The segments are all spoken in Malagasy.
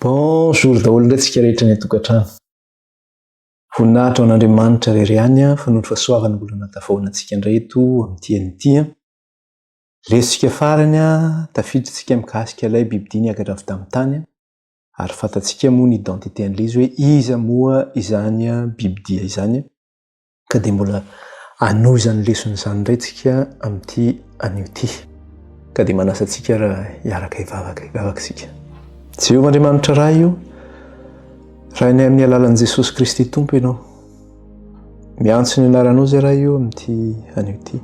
Bonjour daholo ndraitsika rehetra ny atokantrano. Voninahitra ho an'Andriamanitra rery ihany fa noho ny fahasoavana mbola natafahoanantsika indray eto amin'ity an'ity. Lesitsika farany tafiditsika mikasika ilay bibidia niakatra avy tamin'ny tany ary fantatsika moa ny identité an'ilay izy hoe iza moa izany bibidia izany. Ka dia mbola anoizany leson'izany indray tsika amin'ity an'ity. Ka dia manasa antsika raha hiaraka hivavaka isika. Jehovah Andriamanitra raha io, raha ny amin'ny alalan'i Jesosy Kristy Tompo ianao. Miantso ny anaranao zay raha io amin'ity an'ity.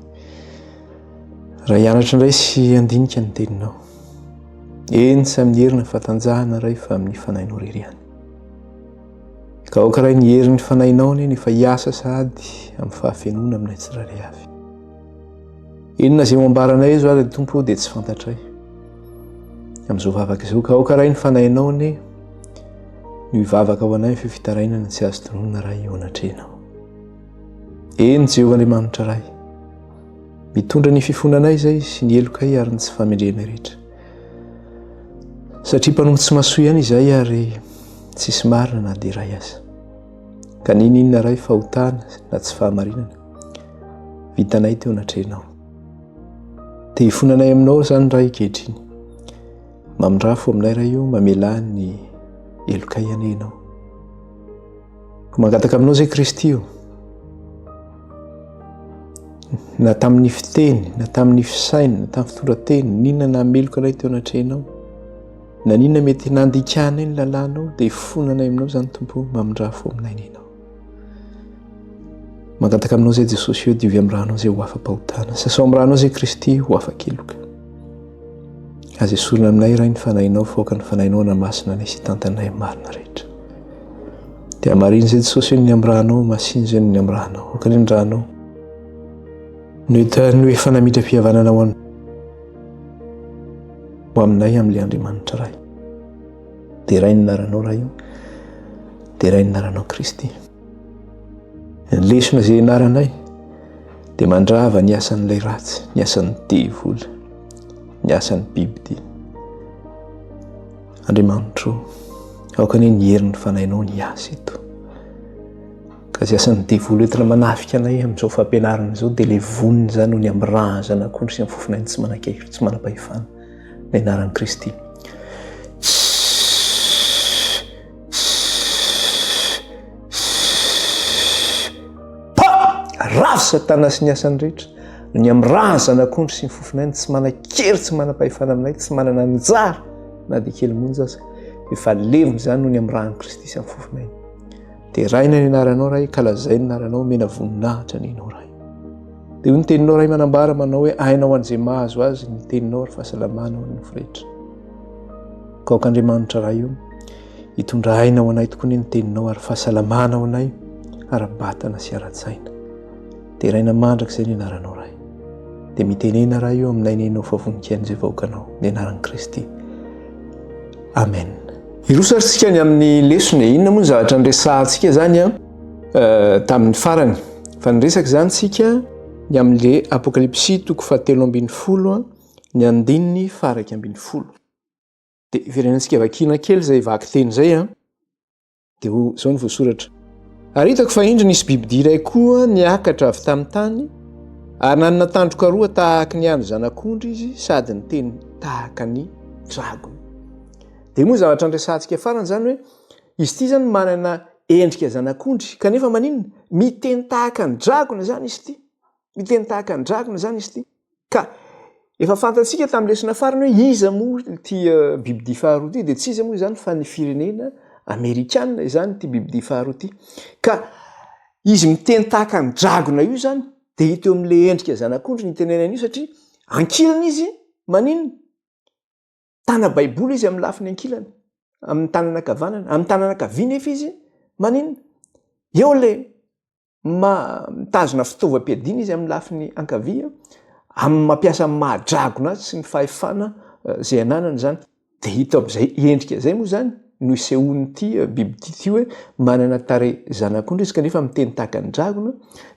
Raha hianatra indray sy andinika ny teninao. Eny tsy amin'ny herina fatanjahana raha fa amin'ny fanahinao rery ihany. Ka ao karaha ny herin'ny fanahinao ny efa hiasa sady amin'ny fahafenona aminay tsirairay avy. Inona izay mambaranay izo ary Tompo dia tsy fantatray. Amin'izao vavaka izao ka ao karaha ny fanahinao ny hivavaka ao anay fifitarainana tsy azo tononona raha io anatrehanao. Eny Jehovah Andriamanitra rahay. Mitondra ny fifonanay izay sy ny elokay ary ny tsy famendrena rehetra. Satria mpanompo tsy mahasoa ihany izay ary tsisy marina na dia iray aza. Ka ninona ray fahotana na tsy fahamarinana. Vitanay teo anatrehanao. Dia hifonanay aminao izany raha ikehitriny. Mamindrafo aminay raha io mamelany ny elokay ianenao. Mangataka aminao zay Kristy io. Na tamin'ny fiteny, na tamin'ny fisaina, na tamin'ny fitondrateny, ninona nameloka anay teo anatrehanao. Na ninona mety nandikana ny lalànao dia hifonanay aminao izany Tompo mamindrafo aminay nenao. Mangataka aminao zay Jesosy io diovy amin'ny ranao zay ho afa-pahotana. Sasao amin'ny ranao zay Kristy ho afa-keloka. Aza esorina aminay raha ny fanahinao foka ny fanahinao namasina anay sy tantanay marina rehetra. Dia hamariny zay Jesosy ny amin'ny ranao, masiny zay ny amin'ny ranao, oka ny ranao. Nohitany hoe fanamitra-pihavanana ho aminay amin'ilay Andriamanitra iray. Dia iray ny anaranao raha io, dia iray ny anaranao Kristy. Ny lesona izay anaranay dia mandrava ny asan'ilay ratsy, ny asan'ny devoly, ny asan'ny bibidia. Andriamanitra, aoka ny herin'ny fanahinao ny asa eto. Ka izay asan'ny devoly entina manafika anay amin'izao fampianarana izao dia ilay voniny izany ho ny amin'ny razana akondro sy amin'ny fofona tsy manan-kehitra, tsy manam-pahefana. Ny anaran'i Kristy. Rafy Satana sy ny asany rehetra. Ny amin'ny razana akondro sy ny fofona tsy manan-kery, tsy manam-pahefana aminay, tsy manana anjara na dia kely monja aza. Efa levona izany ho ny amin'ny ran'i Kristy sy amin'ny fofona. Dia raina ny anaranao rahay, kalazay ny anaranao, mena voninahitra ny anao rahay. Dia ny teninao rahay manambara manao hoe hainao an'izay mahazo azy ny teninao ary fahasalamana ho an'ny rehetra. Ka aoka Andriamanitra rahay io, hitondra hainao anay tokoa ny teninao ary fahasalamana ho anay ara-batana sy ara-tsaina. Dia raina mandrakizay ny anaranao rahay. Dia mitenena raha io aminay nenao favonikiany izay vahoakanao ny anaran'i Kristy. Amen. Irosatsika ny amin'ny lesona inona moa zavatra nresahantsika zany tamin'ny farany. Fa niresaka zany tsika ny amin'ilay Apokalipsy toko 7:10 ny andininy faraky 12. Dia iverenantsika vakina kely zay vaky teny zay dia zao ny voasoratra. Ary hitako fa indro nisy bibidia iray koa niakatra avy tamin'ny tany ary nanana tandroka roa tahaka ny andro zanak'ondry izy sady ny teny tahaka ny dragona. Dia moa zavatra nresahantsika farany zany hoe izy ity zany manana endrika zanak'ondry kanefa maninona miteny tahaka ny dragona zany izy ity. Miteny tahaka ny dragona zany izy ity. Ka efa fantatsika tamin'ny lesona farany hoe iza moa ity bibidia faharoa ity dia tsy iza moa zany fa ny firenena Amerikanina izany ity bibidia faharoa ity. Ka izy miteny tahaka ny dragona io zany dia hita eo amin'ilay endrika zanak'ondry ny tenenana io satria ankilana izy maninona? Tana baiboly izy amin'ny lafiny ankilana, amin'ny tanana ankavanana, amin'ny tanana ankaviana efa izy maninona? Eo ilay mitazona fitaovam-piadiana izy amin'ny lafiny ankavia, amin'ny mampiasa mahadragona azy sy ny fahefana izay ananana zany. Dia hita amin'izay endrika izay moa zany no isehon'ity bibidia ity hoe manana tarehy zanak'ondry izy kanefa miteny tahaka ny dragona.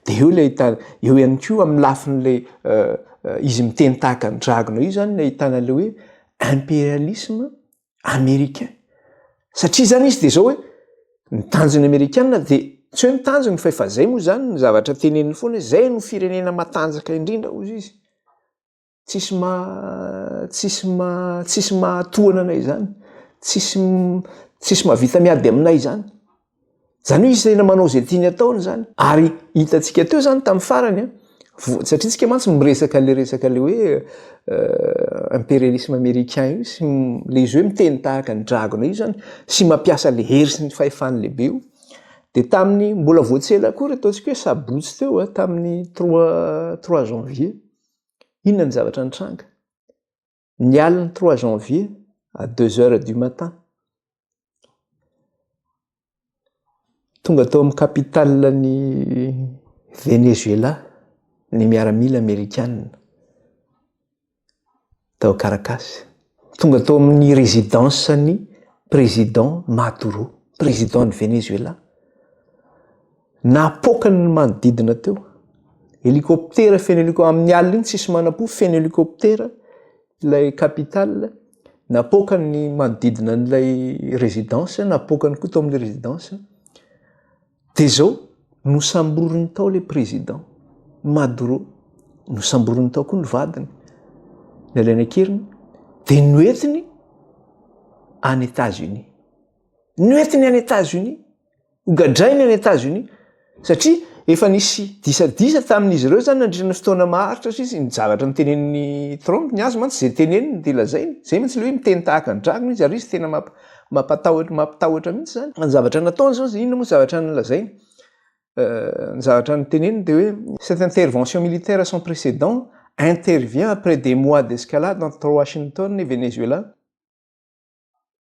Dia eo ilay ahitana, eo ihany koa amin'ny lafin'ilay izy miteny tahaka ny dragona io zany no ahitana ilay hoe impérialisme américain. satria zany izy de zao hoe ny tanjony amerikanina de tsy hoe mitanjony fa efa zay moa zany ny zavatra teneniny foana zay no firenena matanjaka indrindra ozy izy tsisy mahatohana anay zany tsisy mahavita miady aminay zany hoe izy tena manao zay tiany ataony zany ary hitantsika teo zany tamin'ny farany satria tsika mantsy miresaka le hoe impérialisme américain io sy le izy hoe miteny tahaka ny dragona io zany sy mampiasa le hery sy ny fahefany lehibe io de tamin'ny mbola voatsela akory ataontsika hoe sabotsy teo tamin'ny 3 janvier inona ny zavatra nitranga ny aliny 3 janvier à 2 heures du matin tonga tao amin'ny capitalany Venezuela ny miaramila américaine tao Caracas tonga tao amin'ny résidence ny président Maduro président ny Venezuela napokany ny manodidina teo hélicoptère feno hélicoptère amin'ny alina iny tsisy manam-po feno hélicoptère ilay capitale napokany ny manodidina n'ilay résidence napokany koa tao amin'ilay résidence de zao nosamboriny tao le président Maduro nosamboriny tao koa ny vadiny ny alaina keriny de noetiny any États-Unis noetiny any États-Unis hogadrainy any États-Unis satria efa nisy disadisa tamin'izy ireo zany nandritra fotoana maharitra izy ny zavatra nitenen'ny Trump ny azy mantsy zay teneniny de lazainy zay mihitsy le hoe miteny tahaka ny dragona izy ary izy tena mampatahotra mihitsy zany ny zavatra nataony zao inona moa zavatra nylazainy ny zavatra nyteneniny de hoe cette intervention militaire sans précédent intervient après des mois d'escalade entre Washington et Venezuela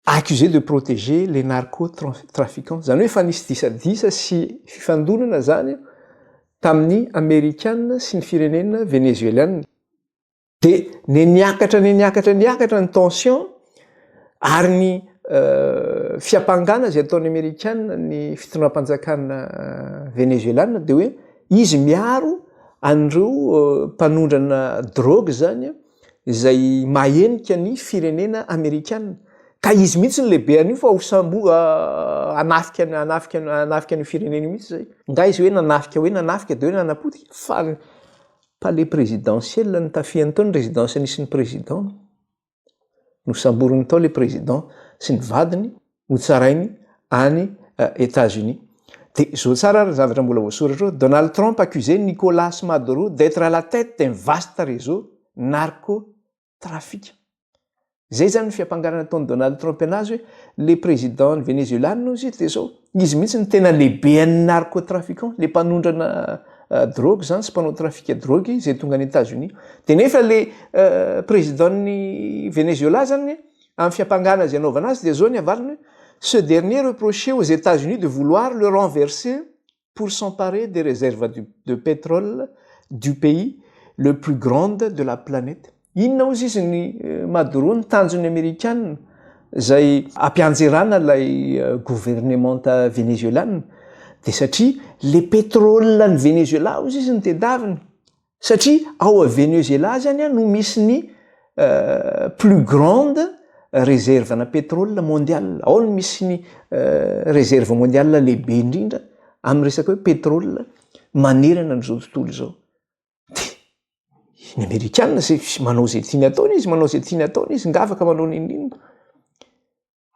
accusé de protéger les narcotrafiquants zany hoe efa nisy disadisa sy fifandonana zany tamin'ny amerikanina sy ny firenena venezueliana de niakatra ny tension ary ny fiapangana zay ataon'ny amerikanina ny fitondram-panjakana venezueliana de hoe izy miaro an'ireo mpanondrana drogue zany izay mahenika ny firenena amerikanina ka izy mihitsy ny lehibe an'io fa hosambo anafika ny firenena mihitsy zay nga izy hoe nanafika de hoe nanapotika fa le présidentiel ny tafiany tao ny résidence nisy ny président nosamboriny tao le président sy ny vadiny hotsarainy any États-Unis de zao tsara zavatra mbola voasoratra Donald Trump accusé Nicolas Maduro d'être à la tête d'un vaste réseau narcotrafique zay zany ny fiampangarana taony Donald Trump anazy hoe le président venezuelano izy de zao izy mihitsy ny tena lehibean'ny narcotrafiquant le mpanondrana drogue zany sy mpanao trafique drogue zay tonga any États-Unis de nefa le présidentny Venezuela zany amin'ny fiampangarana zay anaovana azy de zao ny avaliny ce dernier reprochait aux États-Unis de vouloir le renverser pour s'emparer des réserves de pétrole du pays le plus grande de la planète inona ozy izy ny Maduro ny tanjony amerikanina zay ampianjerana lay gouvernementa venezuelana de satria le pétrole ny Venezuela ozy izy ny tedaviny satria ao a Venezuela zany no misy ny plus grande réserve na pétrole mondiale ao no misy ny réserve mondiale lehibe indrindra amin'ny resaka hoe pétrole manerana n'izao tontolo zao ny amerikanina zay manao zay tiany ataony izy nga afaka manao ninina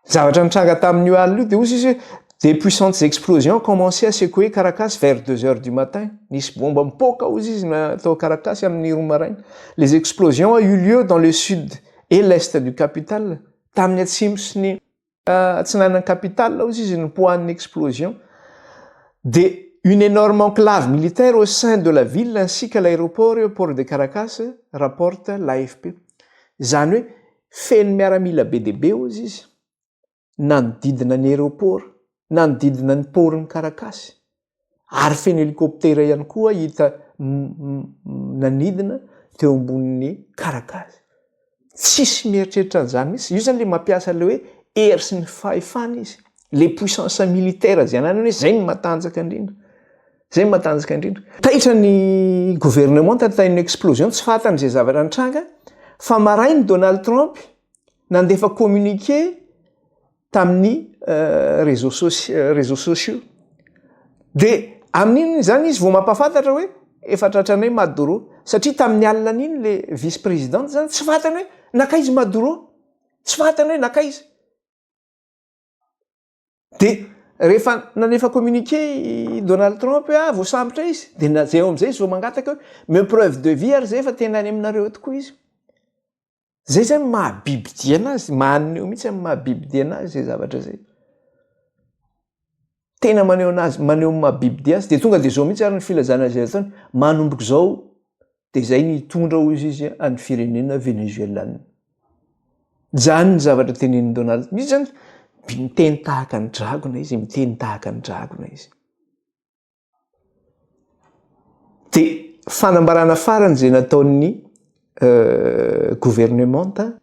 zavatra nitranga tamin'io alina io de ozy izy des puissantes explosions ont commencé à secouer Caracas vers 2 heures du matin nisy bomba mipoka ozy izy natao Caracas amin'ny roa maraina les explosions ont eu lieu dans le sud et l'est du capital tamin'ny atsimo sy ny atsinanany capitale ozy izy nipohan'ny explosion de une énorme enclave militaire au sein de la ville ainsi que l'aéroport de Caracas, rapporte l'AFP. Zany hoe feno miaramila be deaibe ozy izy nanodidina ny aéroport nanodidina ny portny Caracas ary feno hélicoptère ihany koa hita nanidina teo ambonin'ny Caracas tsisy mieritreritra an'izany mihitsy io zany le mampiasa le hoe hery sy ny fahefana izy le puissance militaire zay anany hoe zay ny matanjaka indrindra taitra ny gouvernement tatain'ny explosion tsy fatany zay zavatra nitranga fa marainy Donald Trump nandefa communiqué tamin'ny réseaux sociaux. De amin'iny zany izy vao mampafantatra hoe efa tratranay Maduro, satria tamin'ny alina an'iny le vice présidente zany tsy fantany hoe nakaizy Maduro, tsy fantany hoe nakaizy. De rehefa nanefa communiqué Donald Trump hoe voasambotra izy, de zay eo am'izay izy vao mangataka hoe me preuve de vie ary zay efa tena any aminareo tokoa izy. Zay zany mahabibidia anazy, mahaneo mihitsy amin'ny mahabibidia anazy zay zavatra zay. Tena maneho mahabibidia azy, de tonga de zao mihitsy ary ny filazana azy ataony, manomboka zao de zay nitondra hozy izy any firenena venezuelana. Zany ny zavatra tenenin Donald. Misy zany miteny tahaka ny dragona izy, miteny tahaka ny dragona izy. De fanambarana farany zay nataon'ny gouvernemanta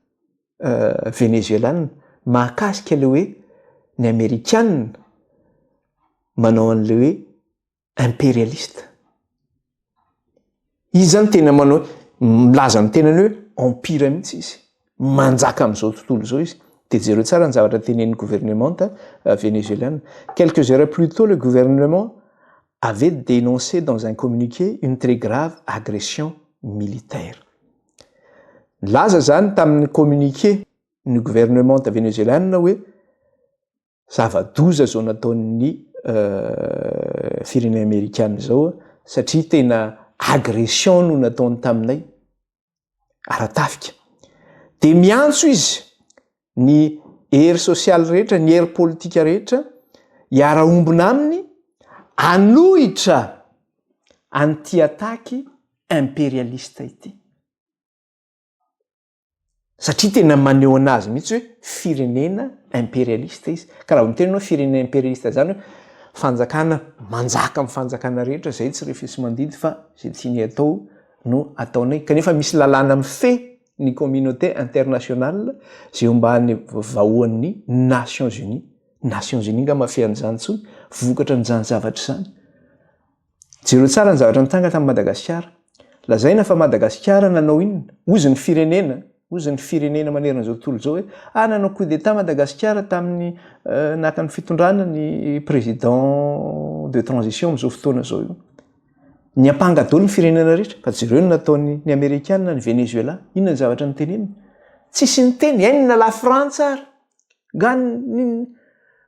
venezuelana mahakasika le hoe ny Amerikanina manao an'le hoe impérialiste. Izy zany tena manao milaza ny tenany hoe empire mihitsy izy, manjaka amin'izao tontolo zao izy. De jereo tsara ny zavatra tenenin'ny gouvernemanta vénézuélienne. Quelques heures plus tôt, le gouvernement avait dénoncé dans un communiqué une très grave agression militaire. Laza zany tamin'ny communiqué ny gouvernemanta vénézuélienne hoe zava-doza zao nataon'ny firenena amerikana zao satria tena agression no nataony taminay aratafika. De miantso izy ny hery sosialy rehetra, ny hery politika rehetra hiara-ombona aminy anohitra an'ity ataky impérialiste ity. Satria tena maneho anazy mihitsy hoe firenena impérialiste izy. Ka raha miteny hoe firenena impérialiste zany hoe fanjakana manjaka amin'ny fanjakana rehetra, zay tsy refesy mandidy fa zay tiany atao no ataonay. Kanefa misy lalàna mifehy ny communauté internationale zay ombany vahoan'ny Nations Unies. Nations Unies nga mafehy an'izany tsony, vokatra n'izany zavatra zany. Jereo tsara ny zavatra nitanga tamin'ny Madagasikara. Lazaina fa Madagasikara nanao inona? Ozy ny firenena maneran'izao tontolo zao hoe nanao coup d'état Madagasikara tamin'ny naka ny fitondrana ny président de transition amin'izao fotoana zao io. Ny ampanga daholo ny firenena rehetra, fa jereo no nataony ny Amerikanina, ny Venezuela, inona ny zavatra niteneniny? Tsisy niteny, ainina la Frantsa ary. Gany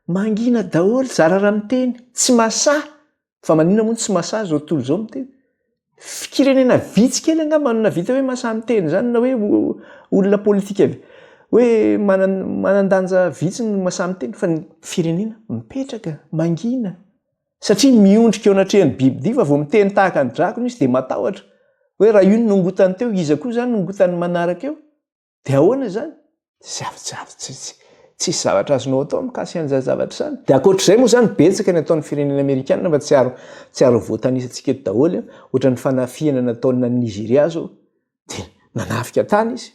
mangina daholo, zara raha miteny, tsy masahy. Fa manina moa tsy masahy zao tontolo zao miteny. Firenena vitsy kely angamba no navita hoe masahy miteny zany, na hoe olona politika hoe manandanja vitsy no masahy miteny, fa ny firenena mipetraka, mangina. Satria miondrika eo anatrehan'ny bibidia fa vao miteny tahaka ny drakona izy de matahotra. Hoe raha io nongotany teo, iza koa zany nongotany manaraka eo. De ahoana zany? Tsisy zavatra azonao atao mikasy an'izany zavatra zany. De ankoatr'izay moa zany betsaka ny ataon'ny firenena amerikanina mba tsy aro voatanisantsika eto daholo, ohatra ny fanafiana nataona ny Nigeria zao, de nanafika tany izy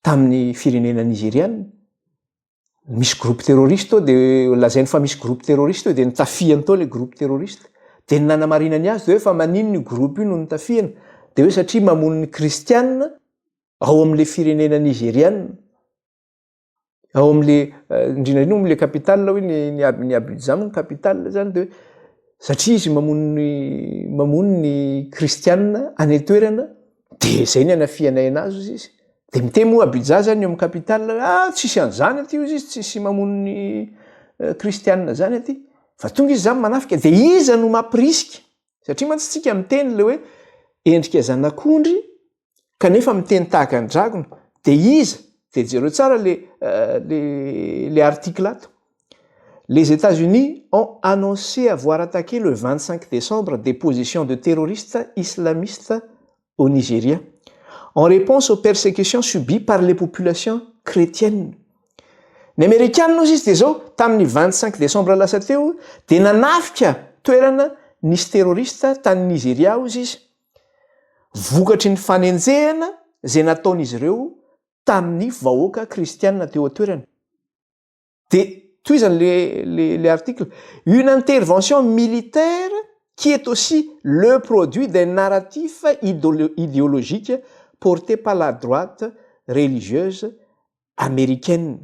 tamin'ny firenena nigériana. Misy groupe terroriste ao de lazainy fa misy groupe terroriste ao de nitafiany tao le groupe terroriste. De ny nanamarinany azy de hoe fa manino ny groupe io no nitafiana? De hoe satria mamono ny kristianina ao amin'le firenena nigériana. Ao amin'le indrindra amin'le capitale hoe ny Abidjan ny capitale zany, de satria izy mamono ny kristianina any toerana, de zay ny anafianay anazy izy. De miteny moa Abidjan zany eo amin'ny capitale, tsisy an'izany aty izy, tsisy mamono ny kristianina zany aty. Fa tonga izy zany manafika, de iza no mampirisika? Satria mantsy tsika miteny le hoe endrika zanak'ondry kanefa miteny tahaka ny dragona. De iza? De jereo tsara le article ato. Les États-Unis ont annoncé avoir attaqué le 25 décembre des positions de terroristes islamistes au Nigeria en réponse aux persécutions subies par les populations chrétiennes. Ny Amerikanina izy de zao tamin'ny 25 décembre lasa teo de nanafika toerana nisy terrorista tany Nigeria izy. Vokatry ny fanenjehana zay nataon'izy ireo tamin'ny vahoaka kristianina teo atoerana. De toy izany le article, une intervention militaire qui est aussi le produit d'un narratif idéologique porté par la droite religieuse américaine.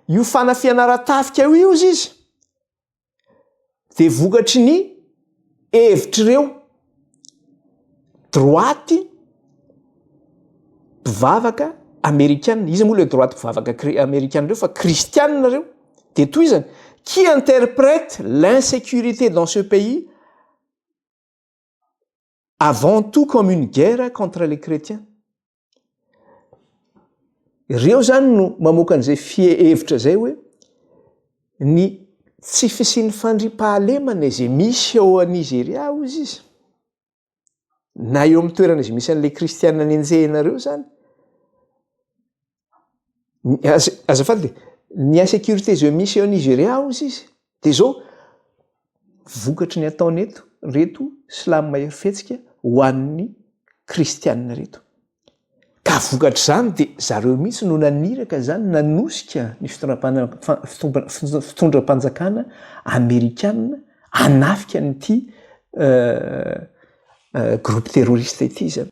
io fanafianaratafika io izy dia vokatry ny hevitr'ireo droaty mpivavaka amerikana. Izy moa le droaty mpivavaka amerikana reo fa kristianina reo. Dia toy izany, qui interprète l'insécurité dans ce pays avant tout comme une guerre contre les chrétiens. Ireo zany no mamoaka an'izay hevitra zay hoe ny tsy fisian'ny fandriam-pahalemana izay misy ao a Nigeria ozy izy, na eo amin'ny toerana izay misy an'ilay kristianina nenjehanareo zany. Azafady, ny insécurité zay misy ao Nigeria ozy izy, dia zao vokatry ny ataony reto silamo mahery fetsika ho an'ny kristianina reto. Ka vokatr' zany dia zareo mihitsy no naniraka zany nanosika ny fitondram-panjakana amerikanina hanafika n'ity groupe terroriste ity zany.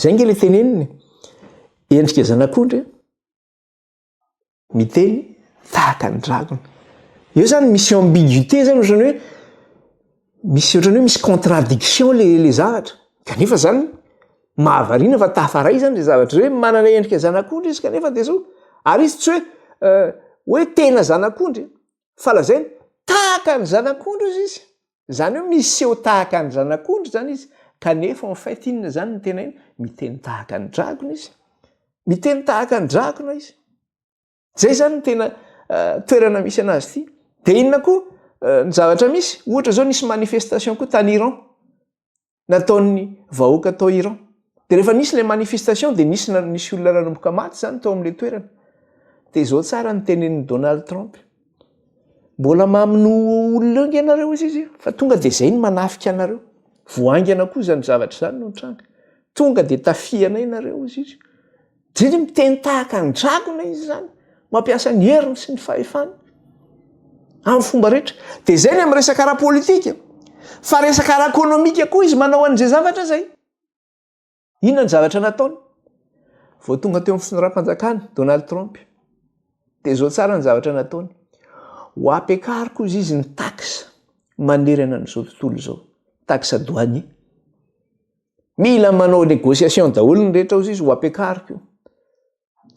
Zay nge le teneniny endrika zanak'ondry miteny tahaka ny dragona. Eo zany misy ambiguïté zany ohatrany hoe misy contradiction le zavatra. Kanefa zany mahavariana fa tafaray zany le zavatra hoe manana endrika zanak'ondry izy kanefa dia zao. Ary izy tsy hoe tena zanak'ondry fa lazainy tahaka ny zanak'ondry izy. Zany hoe miseho tahaka ny zanak'ondry zany izy. Kanefa en fait inona zany ny tena iny? Miteny tahaka ny dragona izy. Miteny tahaka ny dragona izy. Zay zany ny tena toerana misy anazy ity. Dia inona koa ny zavatra misy? Ohatra zao nisy manifestation koa tany Iran. Nataon'ny vahoaka tao Iran. Dia rehefa nisy ilay manifestation dia nisy olona nanomboka maty zany tao amin'ilay toerana. Dia izao tsara ny tenenin'i Donald Trump. Mbola mamino olona eo ianareo izy fa tonga dia izay ny manafika anareo. Voangana koa zany zavatra zany no tranga. Tonga dia tafiana ianareo izy. Dia miteny tahaka ny dragona izy zany. Mampiasa ny heriny sy ny fahefana amin'ny fomba rehetra. Dia izay ny amin'ny resaka ara-politika. Fa resaka ara-ekonomika koa izy manao an'izay zavatra zay. Inona ny zavatra nataony? Vao tonga teo amin'ny fitondram-panjakana Donald Trump. Dia izao tsara ny zavatra nataony. Ho ampiakariko izy ny taxe manerana n'izao tontolo izao. Taxe douanier. Mila manao négociation daholo ny rehetra izy ho ampiakariko.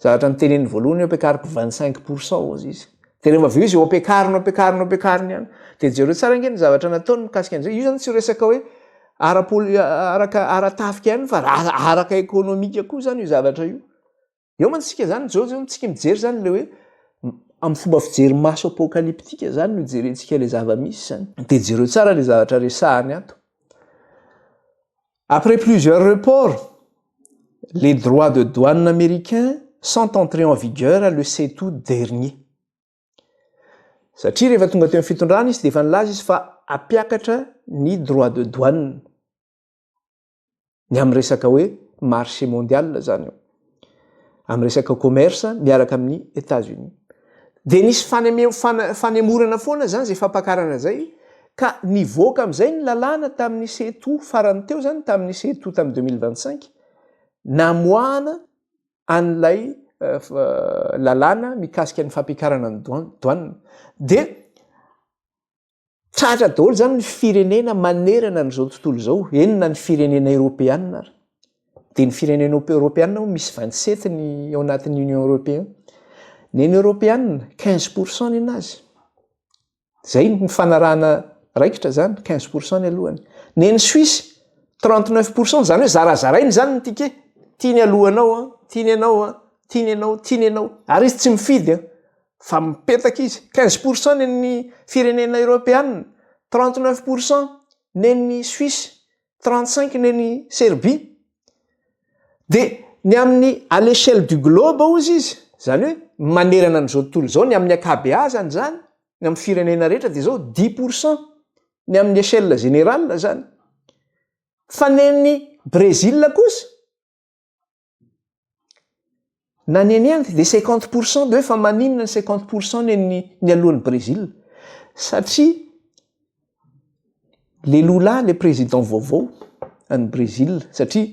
Zavatra ny tenen'ny voalohany ho ampiakariko 25% ozy izy. Dia rehefa avy eo izy ho ampiakariny ihany. Dia jereo tsara nge ny zavatra nataony mikasika an'izay. Io zany tsy resaka hoe ara-tafika ihany fa araka ekonomika koa zany io zavatra io. Eo mantsika zany zao tsika mijery zany le hoe amin'ny fomba fijery maso apocalyptika zany no jerentsika le zava-misy zany. Dia jereo tsara le zavatra resahany ato. Après plusieurs reports, les droits de douane américains sont entrés en vigueur le 7 août dernier. Satria rehefa tonga teo amin'ny fitondrana izy dia efa nilaza izy fa ampiakatra ny droit de douane ny amin'ny resaka hoe marché mondial zany io. Amin'ny resaka commerce miaraka amin'ny États-Unis. Dia nisy fanemorana foana zany izay fampakarana zay ka nivoaka amin'izay ny lalàna tamin'ny 7 août farany teo zany tamin'ny 7 août tamin'ny 2025 namoahana an'ilay lalàna mikasika ny fampiakarana ny douane. Dia tratra daholo zany ny firenena manerana n'izao tontolo izao. Enina ny firenena Européenne. Dia ny firenena Européenne misy 27 ny ao anatin'ny Union Européenne. Ny Européenne 15% ny anazy. Zay ny fanarahana raikitra zany 15% ny alohany. Ny Suisse 39% zany hoe zarazarainy zany ny tike. Tiany alohanao, tiany anao. Ary izy tsy mifidy fa mipetaka izy. 15% ny firenena Européenne, 39% ny Suisse, 35% ny Serbie. Dia ny amin'ny à l'échelle du globe ozy izy, zany hoe manerana n'izao tontolo izao ny amin'ny akabeazany zany, ny amin'ny firenena rehetra dia zao 10% ny amin'ny échelle générale zany. Fa ny Brésil kosa na ny dia 50% dia hoe fa maninona ny 50% ny alohan'ny Brésil. Satria le Lula, le président vaovao any Brésil, satria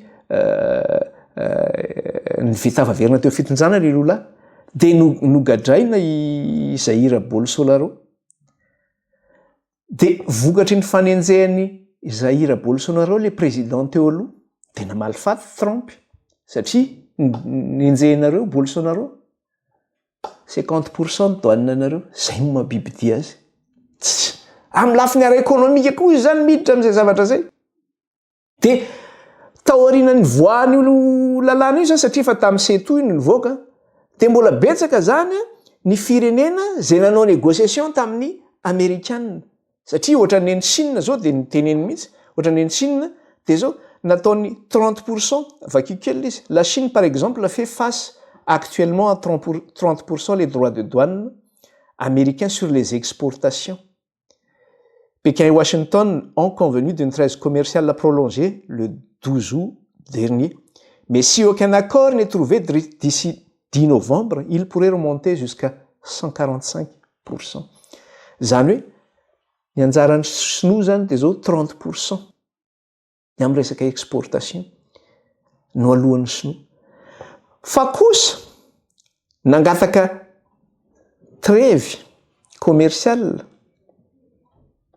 ny tavaverina teo fitonjana le Lula, dia nogadraina i Jair Bolsonaro. Dia vokatry ny fanenjehany Jair Bolsonaro le président teo aloha dia namaly faty Trump satria nenjehinareo Bolsonaro 50% douane nareo zay no mahabibidia azy. Amin'ny lafiny ara-ekônomika koa izy zany miditra amin'izay zavatra zay. Dia taorianany voany olo lalàna io zany satria fa tamin'ny seto iny nivoaka dia mbola betsaka zany ny firenena zay nanao négociation tamin'ny Amerikanina. Satria ohatra ny Chine zao dia niteneny mihitsy, ohatra ny Chine dia zao nataony 30% vakio kely izy. La Chine par exemple fait face actuellement à 30% les droits de douane américains sur les exportations. Pékin et Washington ont convenu d'une trêve commerciale à prolonger le 12 août dernier. Mais si aucun accord n'est trouvé d'ici 10 novembre, il pourrait remonter jusqu'à 145%. Zany hoe ny anjaran'ny sinoa zany dia zao 30% ny amin'ny resaka exportation no alohan'ny sinoa. Fa kosa nangataka trêve commerciale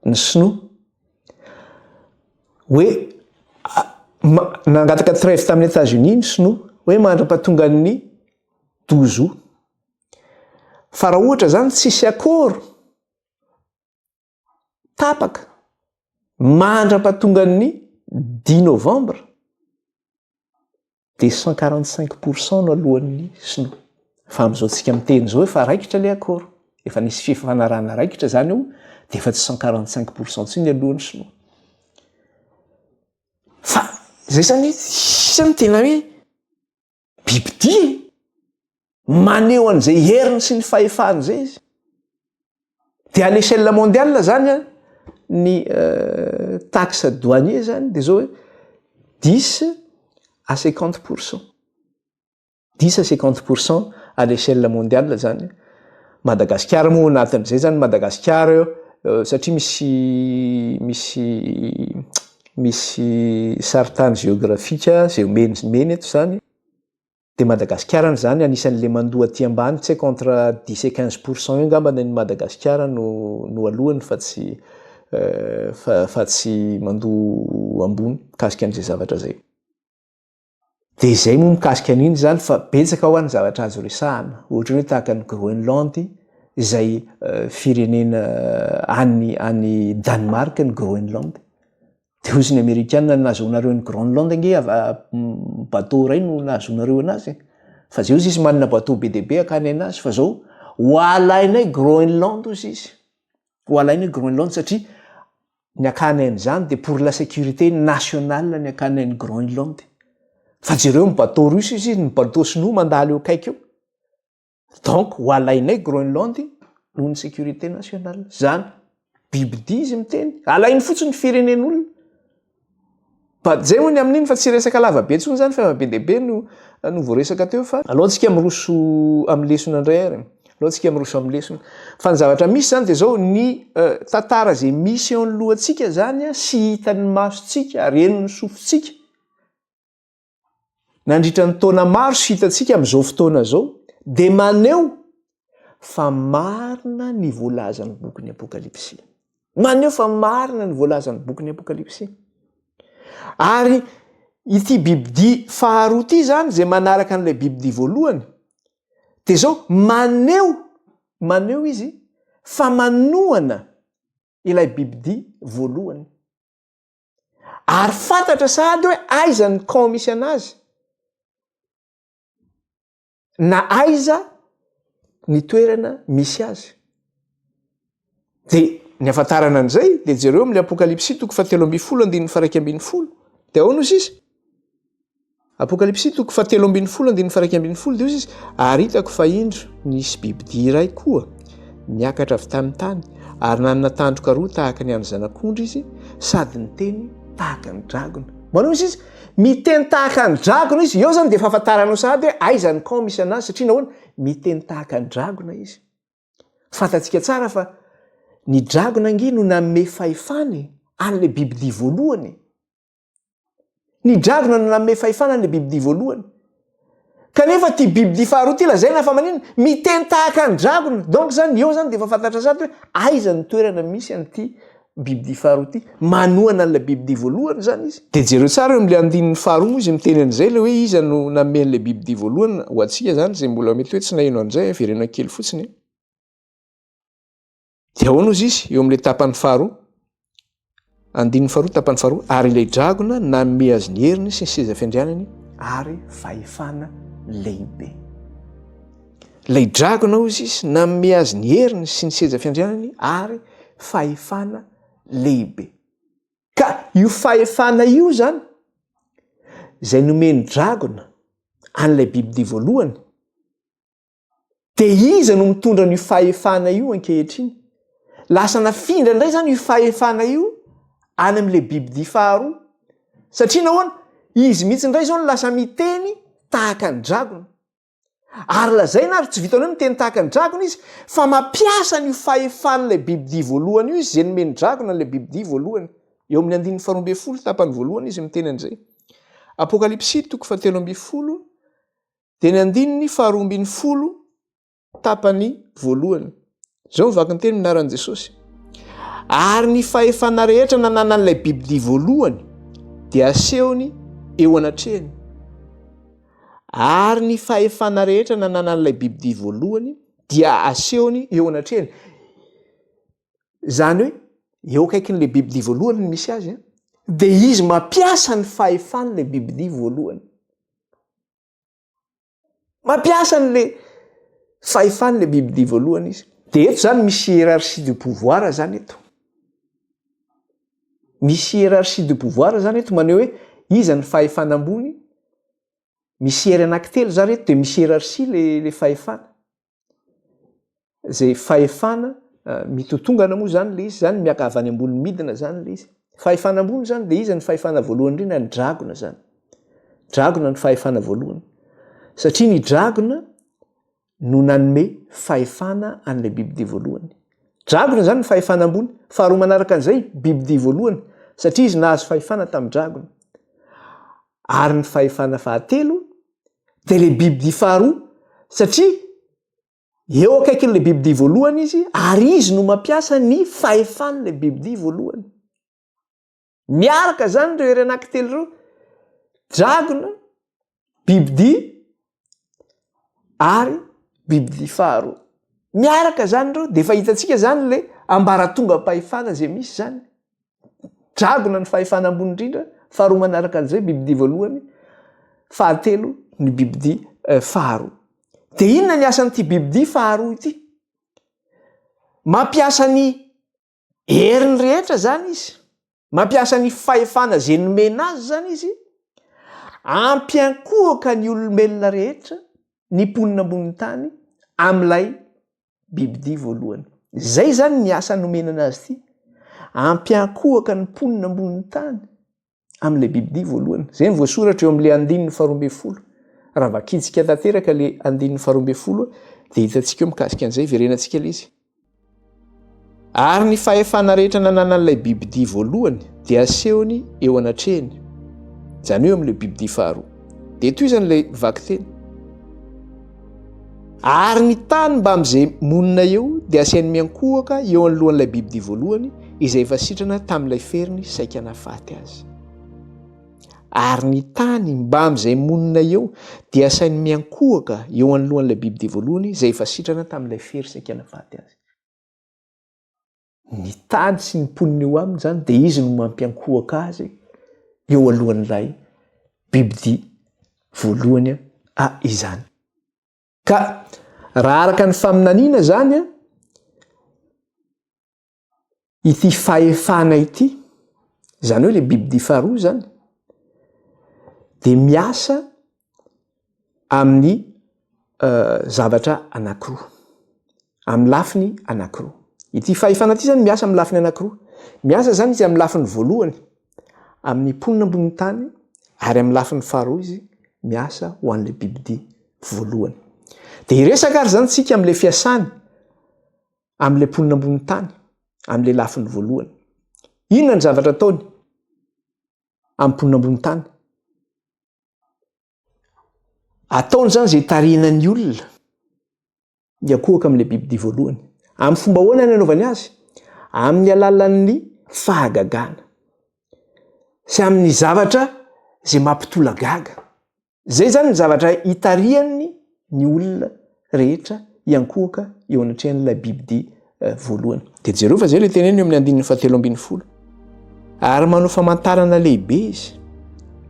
ny sinoa hoe nangataka trêve tamin'ny États-Unis ny sinoa hoe mandra-pahatonga ny 12 août. Fa raha ohatra zany tsisy accord tapaka mandra-pahatonga ny 10 novembre dia 145% no alohan'ny sinoa. Fa amin'izao tsika miteny zao efa raikitra le accord, efa nisy fifanarahana raikitra zany io dia efa tsy 145% tsy ny alohan'ny sinoa. Fa zay zany isany tena hoe bibidia maneho an'izay heriny sy ny fahefany zay izy. Dia à l'échelle mondiale zany ny taxe douanier zany dia zao hoe 10 à 50%. 10 à 50% à l'échelle mondiale zany. Madagasikara moa anatin'izay zany Madagasikara satria misy saritany géografika zay meny eto zany. Dia Madagasikara zany anisan'le mandoa aty ambany tsy haiko entre 10 et 15% io angamba ny Madagasikara no alohany fa tsy mandoa ambony mikasika an'izay zavatra zay. Dia izay moa mikasika an'iny zany fa betsaka ho an'ny zavatra azo resahana. Ohatra hoe tahaka ny Groenland izay firenena any Danemark ny Groenland. Dia hozy ny Amerikanina nahazoanareo ny Groenland ange bateau ray no nahazoanareo anazy. Fa zay izy manana bateau be dia be akany anazy fa zao ho alainay Groenland ozy izy. Ho alainay Groenland satria ny akany an'izany dia pour la sécurité nationale ny akany ny Groenland. Fa jereo ny bateau russe izy ny bateau sinoa mandalo eo akaiky eo. Donc ho alainay Groenland noho ny sécurité nationale. Zany bibidia izy miteny. Alainy fotsiny firenen'olona. Zay hoy ny amin'iny fa tsy resaka lavabe tsony zany fa be dia be no voaresaka teo fa alohantsika miroso amin'ny lesona indray ary. Alohantsika miroso amin'ny lesona. Fa ny zavatra misy zany dia zao ny tantara zay misy eo alohantsika zany sy hitan'ny masontsika ary henon'ny sofintsika. Nandritra ny taona maro sy hitantsika amin'izao fotoana zao dia maneho fa marina ny voalazan'ny bokin'ny Apokalipsia. Maneho fa marina ny voalazan'ny bokin'ny Apokalipsia. Ary ity bibidia faharoa ity zany zay manaraka an'ilay bibidia voalohany dia zao maneho izy fa manohana ilay bibidia voalohany. Ary fantatra sahady hoe aiza ny camp misy anazy na aiza ny toerana misy azy. Dia ny afantarana an'izay dia jereo amin'ny Apokalipsia 7:11-12. Dia ahoana ozy izy? Apokalipsia 7:11-12 dia ozy izy. Ary hitako fa indro nisy bibidia iray koa niakatra avy tamin'ny tany ary nanana tandroka roa tahaka ny an'ny zanak'ondry izy sady niteny tahaka ny dragona. Manao izy izy miteny tahaka ny dragona izy. Eo zany dia fahafantaranao sahady hoe aiza ny camp misy anazy satria nahoana miteny tahaka ny dragona izy. Fantatsika tsara fa ny dragona ange no nanome fahefany an'ilay bibidia voalohany. Ny dragona no nanome fahefana an'ilay bibidia voalohany. kanefa ty bibidia faharoa ty lazaina fa manino miteny tahaka ny dragona donc zany eo zany de efa fantatra sady hoe aiza ny toerana misy an'ity bibidia faharoa ty manohana an'la bibidia voalohany zany izy de jereo tsara eo am'le andinin'ny faharoa moa izy miteny an'izay le hoe iza no namen'le bibidia voalohany ho atsika zany zay mbola mety hoe tsy nahino an'izay verena kely fotsiny de ahoana ozy izy eo am'le tapany faharoa andin'ny faharoa tapany faharoa ary ilay dragona nanome azy ny heriny sy ny seza fiandrianany ary fahefana lehibe lay dragona ozy izy nanome azy ny heriny sy ny seza fiandrianany ary fahefana lehibe ka io fahefana io zany zay nomeny dragona an'ilay bibidia voalohany de iza no mitondra n'io fahefana io ankehitriny lasa nafindra indray zany io fahefana io any am'le bibidia faharoa satria nahoana izy mihitsy indray zao no lasa miteny tahaka ny dragona ary lazaina ary tsy vitanao miteny tahaka ny dragona izy fa mampiasa n'io fahefan'ilay bibidia voalohany io izy zay nomeny dragona n'lay bibidia voalohany eo amin'ny andin'ny faharoa amby folo tapany voalohany izy miteny an'izay apokalipsy toko fahatelo amby folo de ny andininy faharoa ambin'ny folo tapany voalohany zao mivaky ny teny minaran'i Jesosy ary ny fahefana rehetra nanana an'ilay bibidia voalohany dia asehony eo anatrehany ary ny fahefana rehetra nanana an'ilay bibidia voalohany dia asehony eo anatrehany zany hoe eo akaikin'le bibidia voalohany ny misy azy de izy mampiasa ny fahefan'le bibidia voalohany mampiasa n'le fahefan'le bibidia voalohany izy de eto zany misy hiérarchie de pouvoir zany eto misy hiérarchie de pouvoir zany eto maneho hoe iza ny fahefana ambony misy hery anankitelo zany eto de misy hiérarchie le fahefana zay fahefana mitotongana moa zany le izy zany miaka avy any ambony midina zany le izy fahefana ambony zany de iza ny fahefana voalohany indrindra ny dragona zany dragona ny fahefana voalohany satria ny dragona no nanome fahefana an'ilay bibidia voalohany dragona zany ny fahefana ambony faharoa manaraka an'izay bibidia voalohany satria izy nahazo fahefana tamin'ny dragona ary ny fahefana fahatelo de le bibidia faharoa satria eo akaikin'le bibidia voalohany izy ary izy no mampiasa ny fahefan'le bibidia voalohany miaraka zany reo hery anankitelo reo dragona bibidia ary bibidia faharoa miaraka zany reo de efa hitantsika zany le ambaratongam-pahefana zay misy zany dragona ny fahefana ambony indrindra faharoa manaraka an'izay bibidia voalohany fahatelo ny bibidia faharoa de inona ny asan'ity bibidia faharoa ity mampiasa ny heriny rehetra zany izy mampiasa ny fahefana zay nomena azy zany izy ampiankohaka ny olombelona rehetra ny mponina ambony tany am'ilay bibidia voalohany zay zany ny asa nomenana azy ity ampiankohaka ny mponina ambony tany am'ilay bibidia voalohany zay ny voasoratra eo am'le andininy faharoa amby folo raha vakitsika tanteraka le andininy faharoa amby folo de hitantsika eo mikasika an'izay verenantsika le izy ary ny fahefana rehetra nanana an'ilay bibidia voalohany dia asehony eo anatrehany zany eo am'le bibidia faharoa de toy zany le vaky teny ary ny tany mba am'izay monina eo dia asehany miankohaka eo anolohan'ilay bibidia voalohany izay efa sitrana tamin'ilay feriny saika nafaty azy ary ny tany mba am'izay monina eo dia asainy miankohaka eo anolohan'ilay bibidia voalohany izay efa sitrana tamin'ilay fery saika nafaty azy ny tany sy ny mponina eo aminy zany de izy no mampiankohaka azy eo alohan'ilay bibidia voalohany izany ka raha araka ny faminaniana zany ity fahefana ity zany hoe le bibidia faharoa zany de miasa amin'ny zavatra anankiroa amin'ny lafiny anankiroa ity fahefana ity zany miasa amin'ny lafiny anankiroa miasa zany izy amin'ny lafiny voalohany amin'ny mponina ambony tany ary amin'ny lafiny faharoa izy miasa ho an'le bibidia voalohany de iresaka ary zany tsika am'le fiasany am'le mponina ambony tany am'le lafiny voalohany inona ny zavatra ataony amin'ny mponina ambony tany ataony zany zay tarina ny olona iakohaka amin'ilay bibidia voalohany amin'ny fomba hoana ny anaovany azy amin'ny alalan'ny fahagagana sy amin'ny zavatra zay mampitolagaga zay zany ny zavatra hitariany ny olona rehetra iankohaka eo anatrehan'ilay bibidia voalohany de jereo fa zay le teneny eo amin'ny andininy 17 ary manao famantarana lehibe izy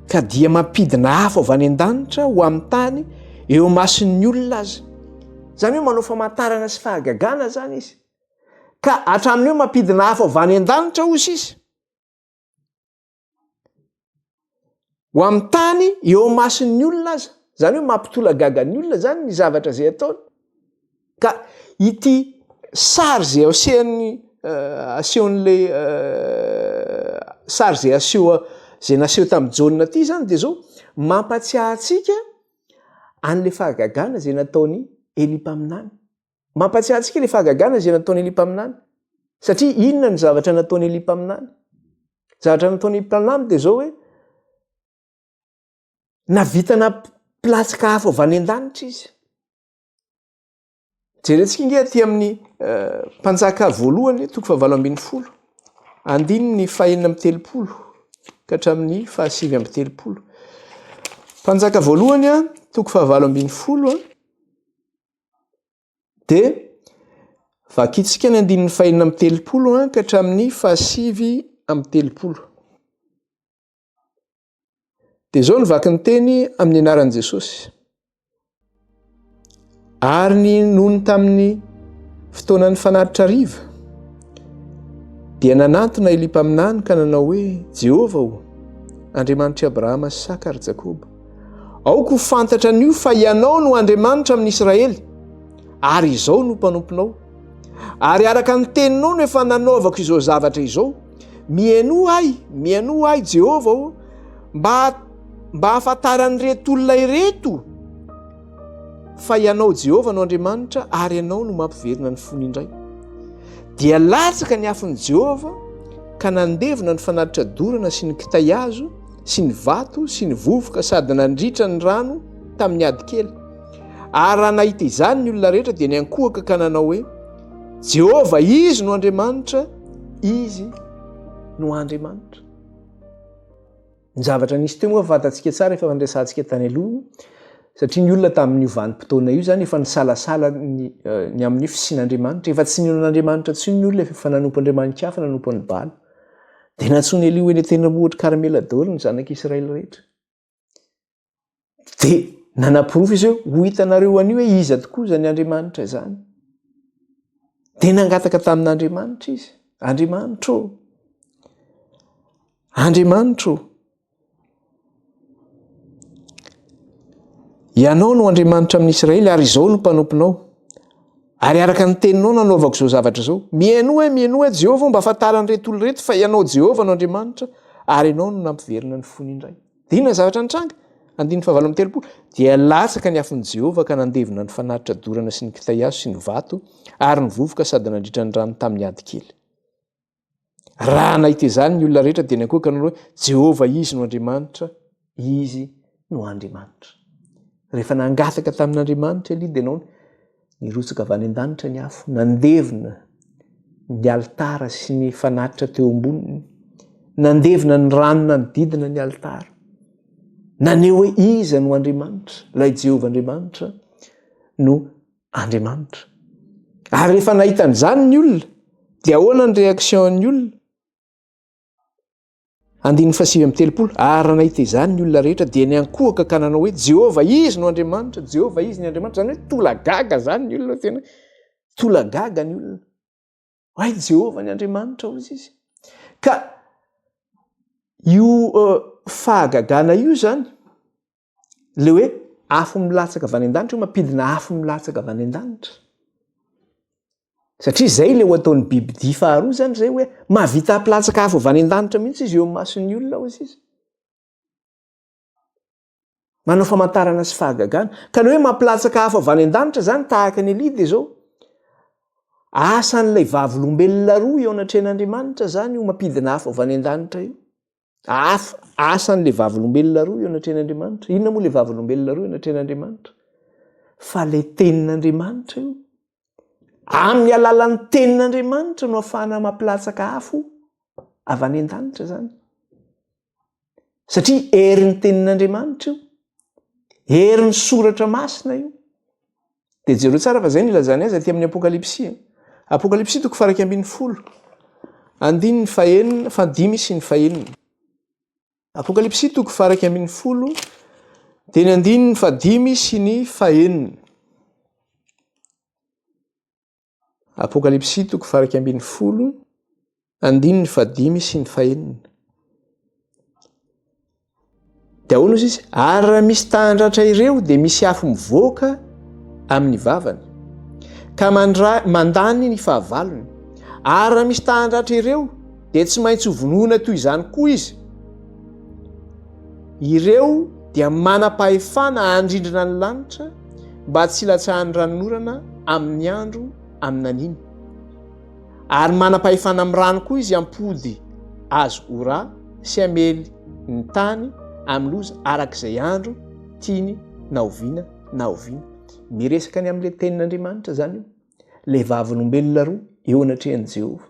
ka dia mampidina hafa avy any an-danitra ho amin'ny tany eo mason'ny olona azy zany hoe manao famantarana sy fahagagana zany izy ka hatramin'io mampidina hafa avy any an-danitra ozy izy ho amin'ny tany eo mason'ny olona azy zany hoe mampitolagagan'ny olona zany ny zavatra zay ataony ka ity sary zay asehon'le sary zay zay naseho tamin'ny jauna ty zany de zao mampatsiahatsika an'le fahagagana zay nataony Elipaminany mampatsiahatsika le fahagagana zay nataony Elipaminany satria inona ny zavatra nataony Elipaminany zavatra nataony Elipaminany de zao hoe navitana platsika hafa avy any an-danitra izy jerentsika inge ty amin'ny mpanjaka voalohany 7 andininy 430 ka hatramin'ny 730 mpanjaka voalohany 7 de vakitsika ny andininy 430 ka hatramin'ny 730 de zao ny vaky ny teny amin'ny anaran'i Jesosy ary ny nony tamin'ny fotoanan'ny fanatitra riva dia nanantona Elipaminany ka nanao hoe Jehova o Andriamanitry Abrahama sy Isaka ary Jakoba aoko ho fantatra an'io fa ianao no Andriamanitra amin'ny Israely ary izao no mpanomponao ary araka ny teninao no efa nanaovako izao zavatra izao mieno ahy Jehova o mba hafantaran'ny reto olona ireto fa ianao Jehova no Andriamanitra ary ianao no mampiverina ny fony indray dia latsaka ny afon'i Jehova ka nandevina ny fanatitra dorana sy ny kitay hazo sy ny vato sy ny vovoka sady nandritra ny rano tamin'ny ady kely ary raha nahita izany ny olona rehetra dia niankohaka ka nanao hoe Jehova izy no Andriamanitra izy no Andriamanitra ny zavatra nisy teo moa fantatsika tsara efa fandraisantsika tany aloha satria ny olona tamin'ny vanim-potoana io zany efa nisalasala ny amin'ny fisian'Andriamanitra efa tsy ninon'Andriamanitra tsy ny olona efa nanompo Andriamanikafa nanompo ny Baal de natsony Eli hoe ny tena mohatra Karmela Dôly ny zanak'Israely rehetra de nanapirofo izy hoe ho hitanareo anio hoe iza tokoa zany Andriamanitra zany de nangataka tamin'Andriamanitra izy Andriamanitra ianao no Andriamanitra amin'ny Israely ary izao no mpanomponao ary araka ny teninao nanaovako zao zavatra zao mieno hoe Jehova mba afantaran'ny reto olo reto fa ianao Jehova no Andriamanitra ary ianao no nampiverina ny fony indray de inona zavatra nitranga 7 dia latsaka ny afon'i Jehova ka nandevina ny fanatitra dorana sy ny kitay hazo sy ny vato ary ny vovoka sady nandritra ny rano tamin'ny ady kely raha nahita izany ny olona rehetra dia niankohaka nanao hoe Jehova izy no Andriamanitra izy no Andriamanitra rehefa nangataka tamin'Andriamanitra Eli dia nao nirotsaka avy any an-danitra ny afo nandevina ny altara sy ny fanatitra teo amboniny nandevina ny rano nanodidina ny altara naneo hoe iza no Andriamanitra ilay Jehova Andriamanitra no Andriamanitra ary rehefa nahita an'izany ny olona dia ahoana ny reaksion'ny olona 7 ary nahita izany ny olona rehetra dia niankohaka ka nanao hoe Jehova izy no Andriamanitra Jehova izy ny Andriamanitra zany hoe tolagaga zany ny olona tena tolagaga ny olona hay Jehova ny Andriamanitra ozy izy ka io fahagagana io zany le hoe afo milatsaka avy any an-danitra mampidina afo milatsaka avy any an-danitra satria zay le ho ataon'ny bibidia faharoa zany zay hoe mahavita platsaka afo avy any an-danitra mihitsy izy eo mason'ny olona ozy izy manao famantarana sy fahagagana ka ny hoe mampilatsaka afo avy any an-danitra zany tahaka ny Eli dia zao asan'ilay vavolombelona roa eo anatrehan'Andriamanitra zany io mampidina afo avy any an-danitra io Asan'le vavolombelona roa eo anatrehan'Andriamanitra. Inona moa le vavolombelona roa eo anatrehan'Andriamanitra? Fa le tenin'Andriamanitra io. Amin'ny alalan'ny tenin'Andriamanitra no ahafahana mampilatsaka afo avy any an-danitra zany. Satria herin'ny tenin'Andriamanitra io, herin'ny soratra masina io. Dia jereo tsara fa zay no ilazany azy aty amin'ny Apokalipsia. Apokalipsia toko faha 12, andininy fahaenina, fadimy sy ny fahaenina. Apokalipsia toko faha 12, dia ny andininy fadimy sy ny fahaenina. Apokalipsia toko faha 12, andininy fadimy sy ny fahaenina. Dia ahoana izy? Ary raha misy tahandratra ireo dia misy afo mivoaka amin'ny vavany ka mandany ny fahavalony. Ary raha misy tahandratra ireo dia tsy maintsy hovonoina toy izany koa izy. Ireo dia manam-pahefana handrindrina ny lanitra mba tsy hilatsahan'ny ranonorana amin'ny andro amin'aniny. Ary manam-pahefana amin'ny rano koa izy hampody azo ora sy hamely ny tany amin'ny loza arak'izay andro tiany na oviana na oviana. Miresaka ny amin'ilay tenin'Andriamanitra zany io. Le vavolombelona roa eo anatrehan'i Jehovah.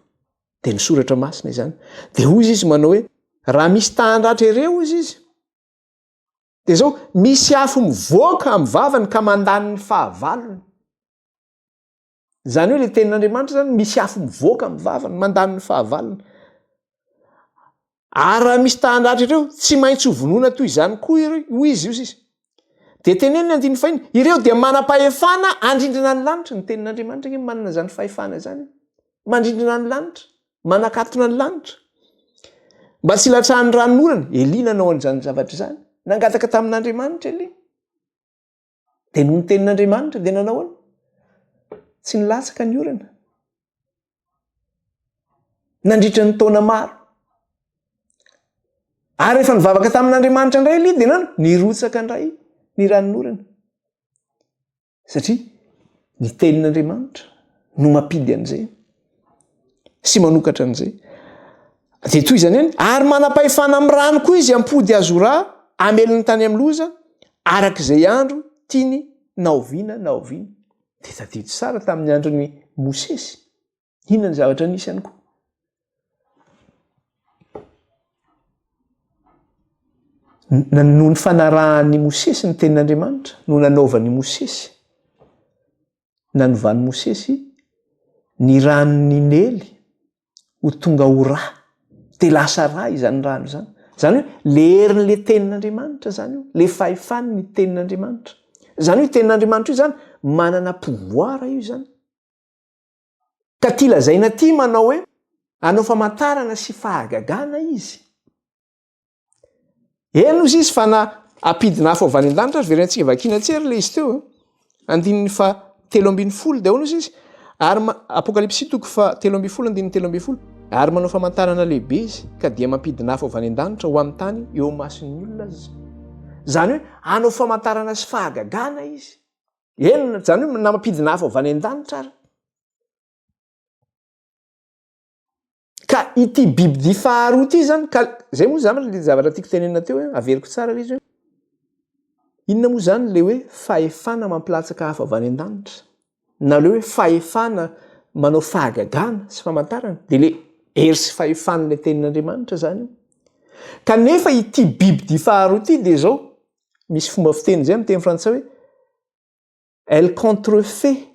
Dia ny soratra masina izany. Dia hoy izy manao hoe raha misy tahandratra ireo izy. Dia zao misy afo mivoaka amin'ny vavany ka mandany ny fahavalony. Zany hoe le tenin'Andriamanitra zany misy afo mivoaka amin'ny vavany mandany ny fahavalony. Ary raha misy tahandratra ireo tsy maintsy hovonoina toy izany koa hoy izy io sisa. Dia teneniny andiny fahiny, ireo dia manam-pahefana handrindrina ny lanitra. Ny tenin'Andriamanitra iny manana zany fahefana zany. Mandrindrina ny lanitra, manakatona ny lanitra. Mba tsy hilatsahan'ny ranonorana. Elia nanao an'izany zavatra izany. Nangataka tamin'Andriamanitra Elia. Dia noho ny tenin'Andriamanitra dia nanao any. Tsy nilatsaka ny orana. Nandritra ny taona maro. Ary rehefa nivavaka tamin'Andriamanitra indray Elia dia nirotsaka indray ny ranonorana. Satria ny tenin'Andriamanitra no mampidi an'izay sy manokatra an'izay. Dia toy izany any, ary manam-pahefana amin'ny rano koa izy hampody azo ora hamely ny tany amin'ny loza arak'izay andro tiany na oviana na oviana. Dia tadiditra tsara tamin'ny andron'ny Mosesy. Inona ny zavatra nisy ihany koa? Noho ny fanarahan'ny Mosesy ny tenin'Andriamanitra, no nanaovan'ny Mosesy, nanovan'ny Mosesy ny ranon'ny Nily ho tonga ho rà, dia lasa rà izany rano izany. Zany hoe le herin'le tenin'Andriamanitra zany io, le fahefan'ny tenin'Andriamanitra. Zany hoe tenin'Andriamanitra io zany manana pouvoir io zany. Ka ty lazaina ty manao hoe hanao famantarana sy fahagagana izy. Eno izy fa na ampidina afo avy any an-danitra azy verentsika vakiana tsery le izy teo. Andininy fa 13 dia ahoana izy? Ary Apokalipsia toko fa 13 andininy 13. Ary manao famantarana lehibe izy ka dia mampidina afo avy any an-danitra ho amin'ny tany eo mason'ny olona azy. Zany hoe hanao famantarana sy fahagagana izy. Eno zany hoe na mampidina afo avy any an-danitra ary. Ka ity biby dia faharoa ity zany, ka zay moa zany le zavatra tiako tenenina teo hoe averiko tsara izy hoe inona moa zany le hoe fahefana mampilatsaka afo avy any an-danitra, na le hoe fahefana manao fahagagana sy famantarana, dia le hery sy fahefan'ilay tenin'Andriamanitra zany io. Kanefa ity biby dia faharoa ity dia zao misy fomba fiteny zay amin'ny teny frantsay hoe elle contrefait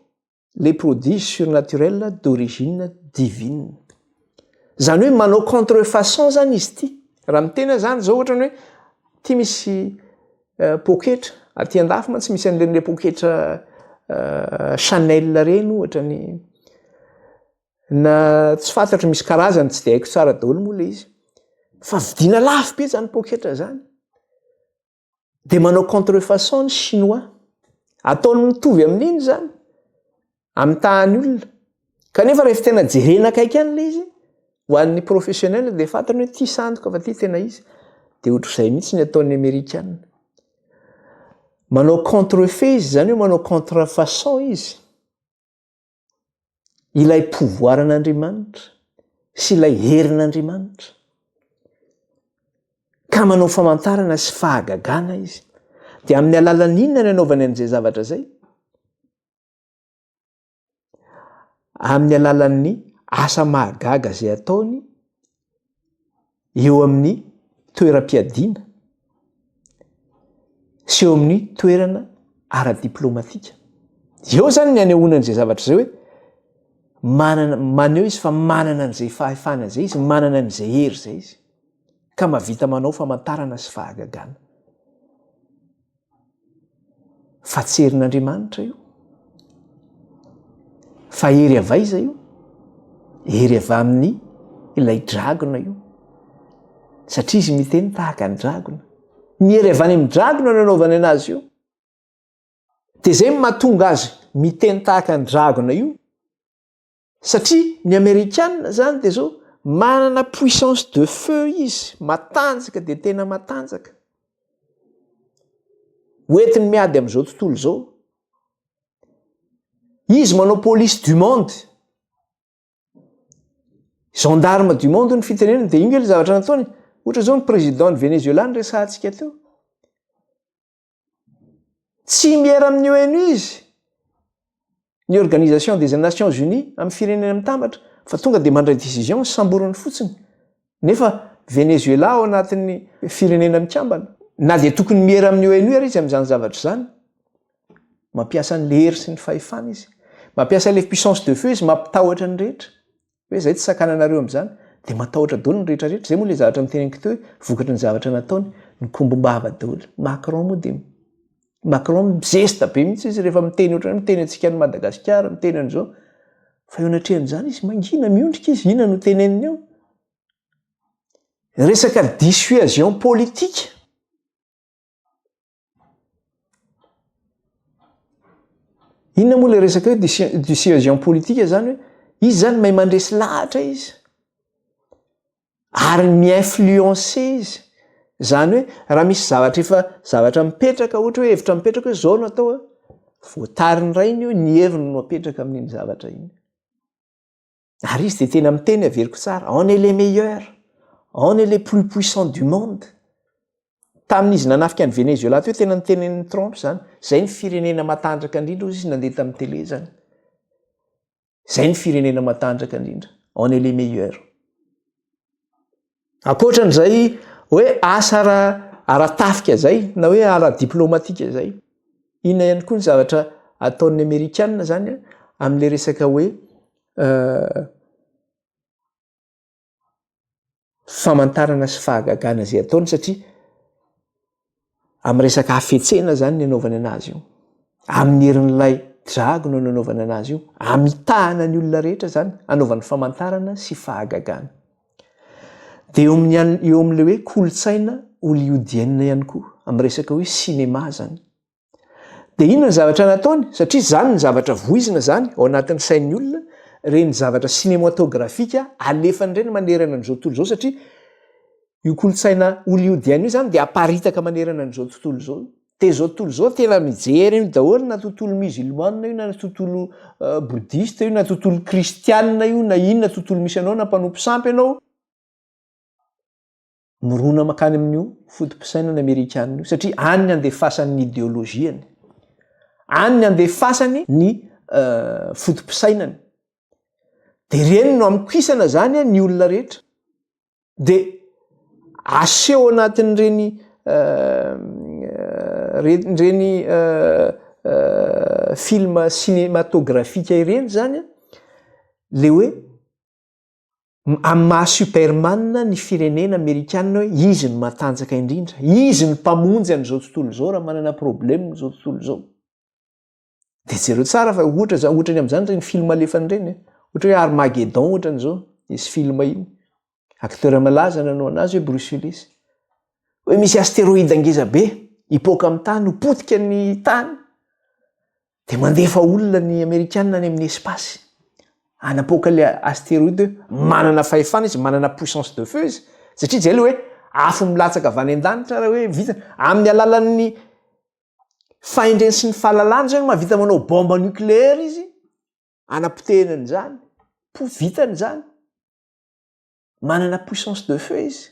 les prodiges surnaturels d'origine divine. Zany hoe manao contrefaçon zany izy ity. Raha mitena zany zao ohatra ny hoe ty misy poketra aty an-dafy mantsy misy an'ireny poketra Chanel reny ohatra ny na tsy fantatro misy karazany tsy dia haiko tsara daholo moa le izy. Fa vidiana lafo be zany poketra zany. Dia manao contrefaçon ny chinois. Ataony mitovy amin'iny zany amin'ny tahan'ny olona. Kanefa rehefa tena jerena akaiky ihany le izy ho an'ny professionnel dia fantany hoe ty sandoka fa ty tena izy. Dia ohatr'izay mihitsy ny ataon'ny Amerikana. Manao contrefait izy zany hoe manao contrefaçon izy. Ilay pouvoiran'Andriamanitra sy ilay herin'Andriamanitra. ka manao famantarana sy fahagagana izy. Dia amin'ny alalan'inona ny anaovany an'izay zavatra zay? Amin'ny alalan'ny asa mahagaga zay ataony eo amin'ny toeram-piadiana sy eo amin'ny toerana ara-diplomatika. Eo zany ny anehoana an'izay zavatra zay hoe maneho izy fa manana an'izay fahefana zay izy, manana an'izay hery zay izy, ka mahavita manao famantarana sy fahagagana. Fa tsy herin'Andriamanitra io, fa hery avaiza io? Hery avy amin'ny ilay dragona io, satria izy miteny tahaka ny dragona. Ny hery avy any amin'ny dragona no anaovany anazy io. Dia zay mahatonga azy miteny tahaka ny dragona io, satria ny Amerikanina zany dia zao manana puissance de feu izy, matanjaka dia tena matanjaka. Hoentiny miady amin'izao tontolo izao. Izy manao police du monde, gendarme du monde ny fitenenany, dia iny le zavatra nataony. Ohatra zao ny président ny Venezuela ny resahantsika teo. Tsy miera amin'ny ONU izy, ny Organisation des Nations Unies amin'ny firenena mitambatra, fa tonga dia mandray décision sy samborony fotsiny. Nefa Venezuela ao anatin'ny firenena mikambana. Na dia tokony miera amin'ny ONU ary izy amin'izany zavatra zany. Mampiasa ny hery sy ny fahefana izy. Mampiasa le puissance de feu izy, mampitahotra ny rehetra. Hoe zay tsy sakananareo amin'izany, dia matahotra daholo ny rehetrarehetra. Zay moa le zavatra miteneniko teo, vokatry ny zavatra nataony ny kombombava daholo. Macron moa dia Macron mizesta be mihitsy izy rehefa miteny ohatran'ny miteny antsika ny Madagasikara, miteny an'izao. Fa eo anatrehan'izany izy mangina miondrika izy, inona no teneniny eo? Resaka dissuasion politique. Inona moa le resaka hoe dissuasion politique zany hoe izy zany mahay mandresy lahatra izy, ary mi-influencer izy. Zany hoe raha misy zavatra mipetraka, ohatra hoe hevitra mipetraka hoe zao no atao, voatariny rainy io ny heviny no apetraka amin'iny zavatra iny. Ary izy dia tena miteny averiko tsara, on est les meilleurs, on est les plus puissants du monde. Tamin'izy nanafika ny Venezuela teo tena nitenen'ny Trump zany, zay ny firenena matanjaka indrindra izy nandeha tamin'ny télé zany. Zay ny firenena matanjaka indrindra, on est les meilleurs. Ankoatran'izay hoe asa ara-tafika zay, na hoe ara-diplomatika zay. Inona ihany koa ny zavatra ataon'ny Amerikanina zany amin'le resaka hoe famantarana sy fahagagana zay ataony, satria amin'ny resaka hafetsena zany ny anaovany anazy io. Amin'ny herin'ilay dragona no anaovany anazy io. Amitahana ny olona rehetra zany anaovany famantarana sy fahagagana. Dia eo amin'le hoe kolotsaina hollywoodienne ihany koa, amin'ny resaka hoe cinéma zany. Dia inona ny zavatra nataony? Satria zany ny zavatra voizina zany ao anatin'ny sain'ny olona, reny zavatra cinématografika alefany ireny manerana an'izao tontolo izao, satria io kolotsaina hollywoodienne io zany dia aparitaka manerana an'izao tontolo izao. Dia izao tontolo izao tena mijery io daholo, na tontolo musulmane io, na tontolo bouddhiste io, na tontolo kristianina io, na inona tontolo misy anao, na mpanompo sampy ianao. Mirona makany amin'io fotom-pisainana Amerikanina io, satria any ny andefasan'ny idéologiany, any ny andefasany ny fotom-pisainany. Dia ireny no amikisana zany ny olona rehetra. Dia aseho anatin'ireny film cinématografika ireny zany le hoe amin'ny maha Superman ny firenena Amerikanina hoe izy no matanjaka indrindra, izy no mpamonjy an'izao tontolo izao raha manana problème n'izao tontolo izao. Dia jereo tsara fa ohatrany amin'izany ireny film alefany ireny, ohatra hoe Armageddon ohatran'izao, izy film iny. Akteur malaza nanao anazy hoe Bruce Willis. Hoe misy astéroïde ngeza be hipoaka amin'ny tany, hopotika ny tany. Dia mandefa olona ny Amerikanina any amin'ny espasy. Anapoaka le astéroïde, manana fahefana izy, manana puissance de feu izy, satria zay le hoe afo milatsaka avy any an-danitra raha hoe vita amin'ny alalan'ny fahendreny sy ny fahalalany zany mahavita manao bomba nucléaire izy, anapotehany zany, vitany zany. Manana puissance de feu izy.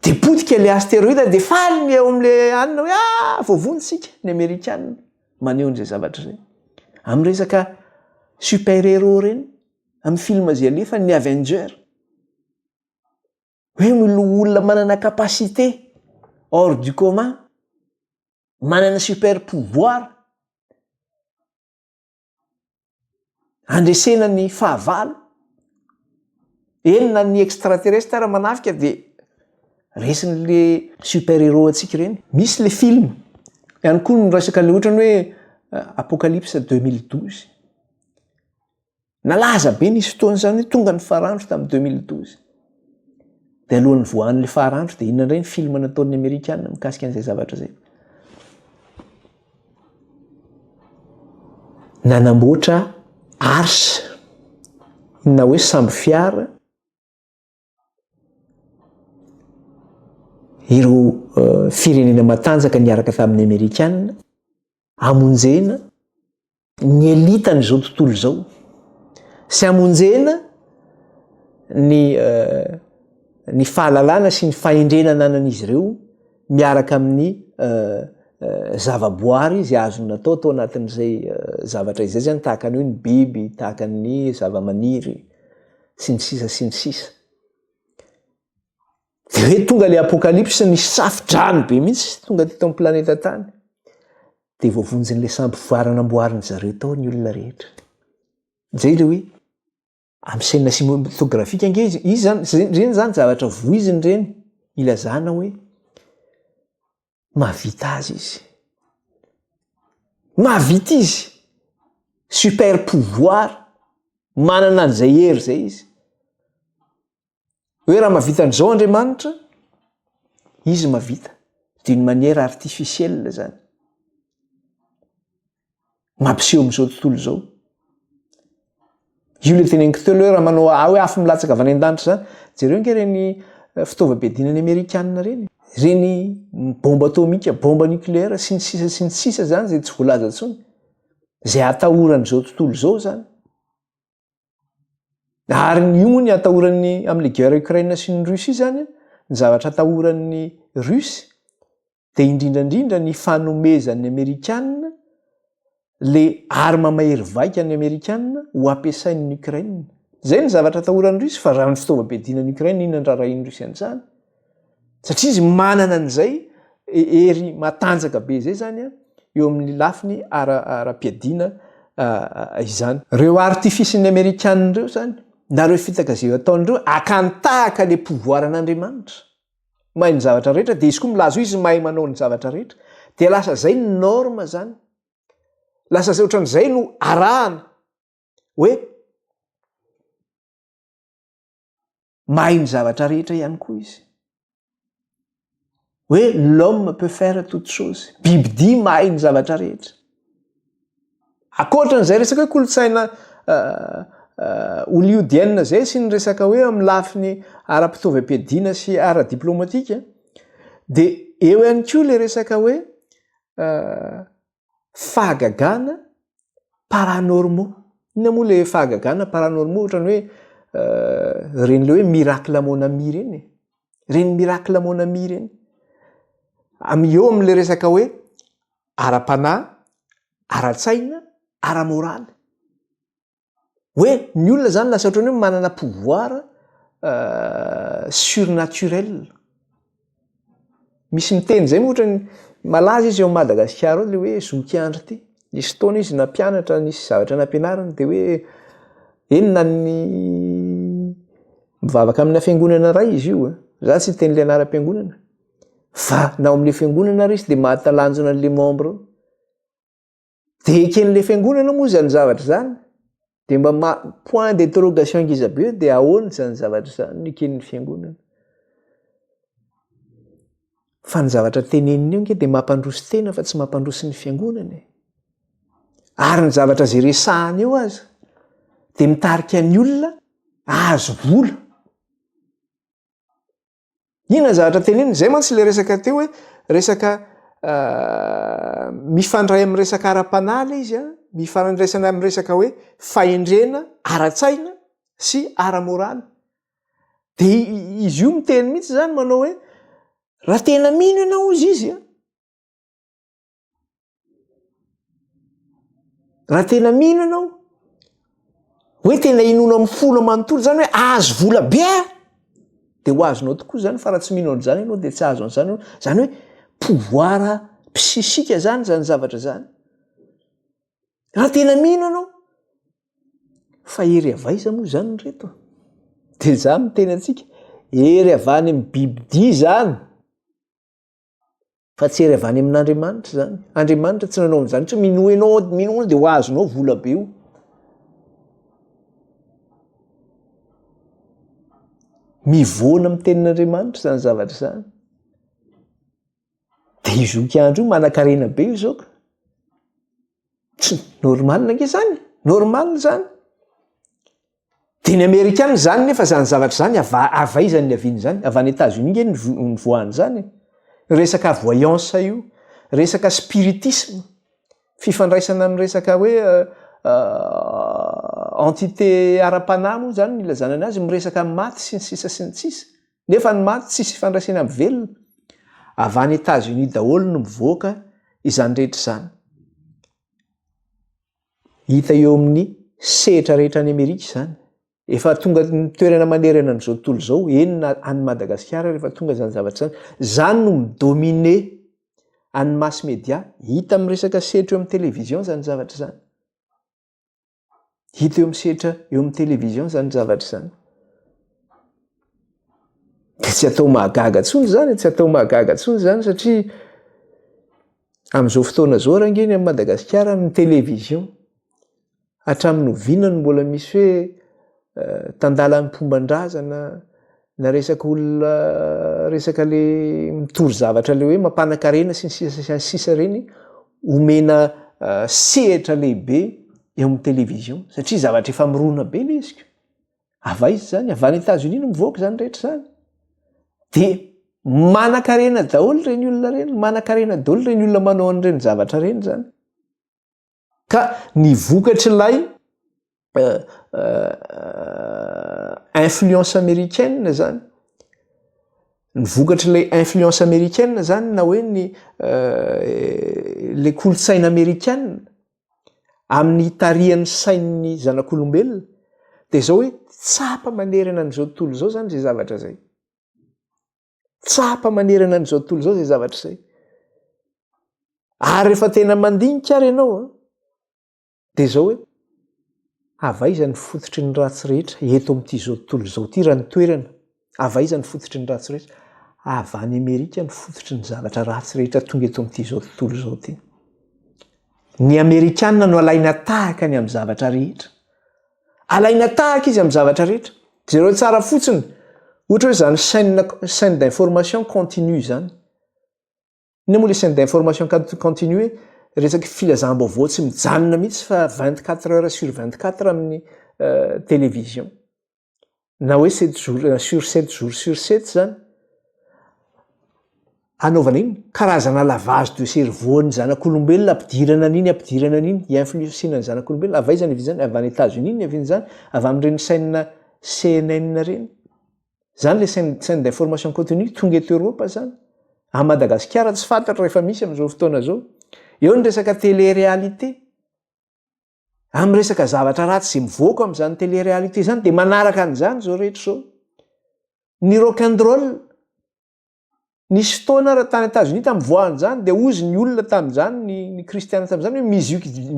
de potika le astéroïde de faly ny eo am'le anina hoe voavonitsika ny amerikanina maneho n'izay zavatra zay am' resaka super héros reny amin'ny film zay alefa ny Avenger hoe milo olona manana capacité hors du commun manana super pouvoir andresena ny fahavalo enina ny extraterrestre manafika de resin'le super héros atsika reny misy le film ihany koa ny resaka le ohatrany hoe Apocalypse 2012 nalaza be nisy fotoana zany hoe tonga ny farandro tamin'ny 2012 de alohan'ny voan'le farandro de inona indray ny film nataon'ny Amerikanina mikasika an'izay zavatra zay nanamboatra Ars na hoe samby fiara ireo firenena matanjaka niaraka tamin'ny Amerikanina amonjena ny elitany zao tontolo zao sy amonjena ny fahalalana sy ny fahendrenana anan'izy ireo miaraka amin'ny zavaboary izay azony natao tao anatin'izay zavatra izay zany tahaka ny hoe ny biby tahaka ny zavamaniry sy ny sisa sy ny sisa de hoe tonga le apocalypse ny safidrano be mihitsy tonga teto amin'ny planeta tany de voavonjin'le samby voaranamboariny zareo tao ny olona rehetra zay le hoe amin'ny scène cinématographique ange izy zany reny zany zavatra voiziny reny ilazana hoe mahavita azy izy mahavita izy super pouvoir manana an'izay hery zay izy hoe raha mahavita an'izao Andriamanitra izy mahavita d'une manière artificielle zany mampiseho am'izao tontolo zao io le teneniko teo hoe raha manao hoe afo milatsaka avy any an-danitra zany jereo nge reny fitaovam-piadinany Amerikanina reny bomba atomika bomba nucléaire sy ny sisa zany zay tsy voalaza tsony zay atahoran'izao tontolo zao zany ary ny io ny atahorany am'le guerre Ukraine sy ny Russie zany ny zavatra atahoran'ny Russie de indrindrandrindra ny fanomezan'ny Amerikanina le arma mahery vaika ny Amerikanina ho ampiasain'ny Ukraine zay ny zavatra atahoran'ny Russie fa raha ny fitaovam-piadinany Ukraine inona ny raharahin'ny Russie an'izany satria izy manana an'izay hery matanjaka be zay zany eo amin'ny lafiny ara-piadiana izany reo artificen'ny Amerikanina reo zany nareo fitaka zay ataon'ireo akantahaka le pouvoir an'Andriamanitra mahay ny zavatra rehetra de izy koa milazo izy mahay manao ny zavatra rehetra de lasa zay ny norme zany lasa zay ohatran'izay no arahana hoe mahay ny zavatra rehetra ihany koa izy hoe l'homme peut faire toute chose bibidia mahay ny zavatra rehetra akoatran'izay resaka hoe kolotsaina hollywoodienne zay sy ny resaka hoe amin'ny lafiny ara-pitaovam-piadiana sy ara-diplomatika de eo ihany koa le resaka hoe fahagagana paranormaux ina moa le fahagagana paranormaux ohatrany hoe reny le hoe miracle mon ami reny reny miracle mon ami reny eo am'le resaka hoe ara-panahy ara-tsaina ara-moraly hoe ny olona zany lasa ohatrany hoe manana pouvoir surnaturel misy miteny zay moa ohatrany malaza izy eo Madagasikara le hoe zokiandry ty nisy fotoana izy nampianatra nisy zavatra nampianarany de hoe enina ny mivavaka amina fiangonana ray izy io za tsy teny le anaram-piangonana fa nao am'le fiangonana ry izy de mahatalanjona an'le membre de eken'le fiangonana moa zany zavatra zany de mba point d'interrogation ngizabe de ahoana zany zavatra zany eken'ny fiangonana fa ny zavatra teneniny io nge de mampandroso tena fa tsy mampandroso ny fiangonana ary ny zavatra zay resahany eo aza de mitarika ny olona azo vola ina zavatra teneniny zay mantsy le resaka teo hoe resaka mifandray amin'ny resaka ara-panahy le izy mifandraisana amin'ny resaka hoe fahendrena ara-tsaina sy ara-moraly de izy io miteny mihitsy zany manao hoe raha tena mino ianao izy izy a, raha tena mino ianao hoe tena inona amin'ny folo manontolo zany hoe azo vola be a, de ho azonao tokoa zany fa raha tsy mino an'zany ianao de tsy azo an'zany ianao. Zany hoe pouvoir psisika zany zany zavatra zany. Raha tena mino ianao fa ery avaiza moa zany reto, de za miteny antsika ery avany amin'ny bibidia zany fa tsy ery avany amin'Andriamanitra zany. Andriamanitra tsy nanao an'zany tsy mino de ho azonao vola be io. Mivoana amin'ny tenin'Andriamanitra zany zavatra zany. De izoky andro io manan-karena be io zao ka. Tsy normal ange zany, normal zany. De ny Amerikana zany nefa zany zavatra zany avaizany aviany zany, avy any États-Unis nge nivoahany zany. Resaka voyance io, resaka spiritisme, fifandraisana amin'ny resaka hoe entité ara-panahy moa zany ilazana anazy, miresaka maty sy ny sisa sy ny sisa. Nefa ny maty tsisy fifandraisana amin'ny velona. Avy any États-Unis daholo no mivoaka izany rehetra zany. Hita eo amin'ny sehatra rehetra any Amerika zany. Efa tonga toerana manerana an'izao tontolo zao, enina any Madagasikara rehefa tonga zany zavatra zany. Zany no midomine any mass media, hita amin'ny resaka sehatra eo amin'ny télévision zany zavatra zany. Hita eo amin'ny sehatra eo amin'ny télévision zany zavatra zany. De tsy atao mahagaga tsony zany, tsy atao mahagaga tsony zany satria amin'izao fotoana zao rangeny amin'ny Madagasikara ny télévision hatramin'ny ovinany mbola misy hoe tandalan'ny pombandrazana na resaka olona resaka le mitory zavatra le hoe mampanankarena sy ny sisa reny omena sehatra lehibe eo amin'ny télévision satria zavatra efa mirona be le izy. Avaiza zany, avy any États-Unis no mivoaka zany rehetra zany. De manan-karena daholo reny olona reny, manan-karena daholo reny olona manao an'ireny zavatra reny zany. Ka ny vokatry ilay influence américaine zany, ny vokatry ilay influence américaine zany na hoe ny le kolotsaina américaine amin'ny tarihan'ny sain'ny zanak'olombelona de zao hoe tsapa manerana an'izao tontolo zao zany zay zavatra zay. Tsapa manerana an'izao tontolo zao zay zavatra zay. Ary rehefa tena mandinika ary ianao de zao hoe avaiza ny fototry ny ratsy rehetra eto amin'ity zao tontolo zao ty raha ny toerana. Avaiza ny fototry ny ratsy rehetra? Avy any Amerika ny fototry ny zavatra ratsy rehetra tonga eto amin'ity zao tontolo zao ty. Ny Amerikana no alaina tahaka ny amin'ny zavatra rehetra. Alaina tahaka izy amin'ny zavatra rehetra. Zereo tsara fotsiny. Ohatra hoe zany chaîne d'information continue zany. Ina moa le chaîne d'information continue? Resaky filazam-baovao tsy mijanona mihitsy fa 24 heures sur 24 amin'ny télévision. Na hoe 7 jours sur 7 jours sur 7 zany. Anaovana iny karazana lavage de cerveau ny zanak'olombelona ampidirana an'iny influencena ny zanak'olombelona. Avaiza ny zany avy any États-Unis ny aviany zany, avy amin'ireny chaîne CNN reny. Zany le chaîne d'information continue tonga eto Europe zany. À Madagasikara tsy fantatra rehefa misy amin'izao fotoana zao. Eo ny resaka télé-réalité. Amin'ny resaka zavatra ratsy izay mivoaka amin'izany télé-réalité zany de manaraka an'izany zao rehetra zao. Ny rock and roll nisy fotoana raha tany États-Unis tamin'ny voahan'izany de ozy ny olona tamin'izany ny kristiana tamin'izany hoe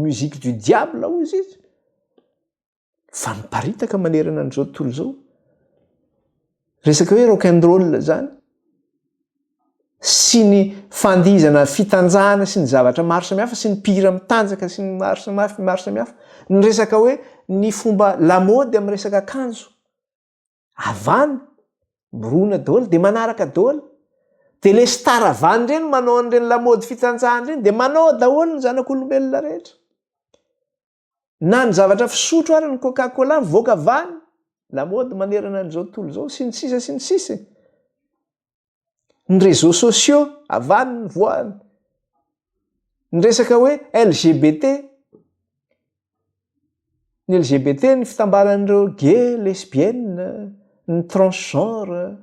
musique du diable ozy izy. Fa niparitaka manerana an'izao tontolo zao. Resaka hoe rock and roll zany sy ny fandihizana fitanjahana sy ny zavatra maro samihafa sy ny mpihira mitanjaka sy ny maro samihafa. Ny resaka hoe ny fomba lamody amin'ny resaka akanjo. Avany mirona daholo de manaraka daholo. De le star avany reny manao an'ireny lamody fitanjahana reny de manao daholo ny zanak'olombelona rehetra. Na ny zavatra fisotro ary ny Coca-Cola mivoaka avany. Lamody manerana an'izao tontolo zao sy ny sisa sy ny sisa. Ny réseaux sociaux avany ny voahany. Ny resaka hoe LGBT. Ny LGBT ny fitambaran'ireo gay, lesbienne, ny transgenre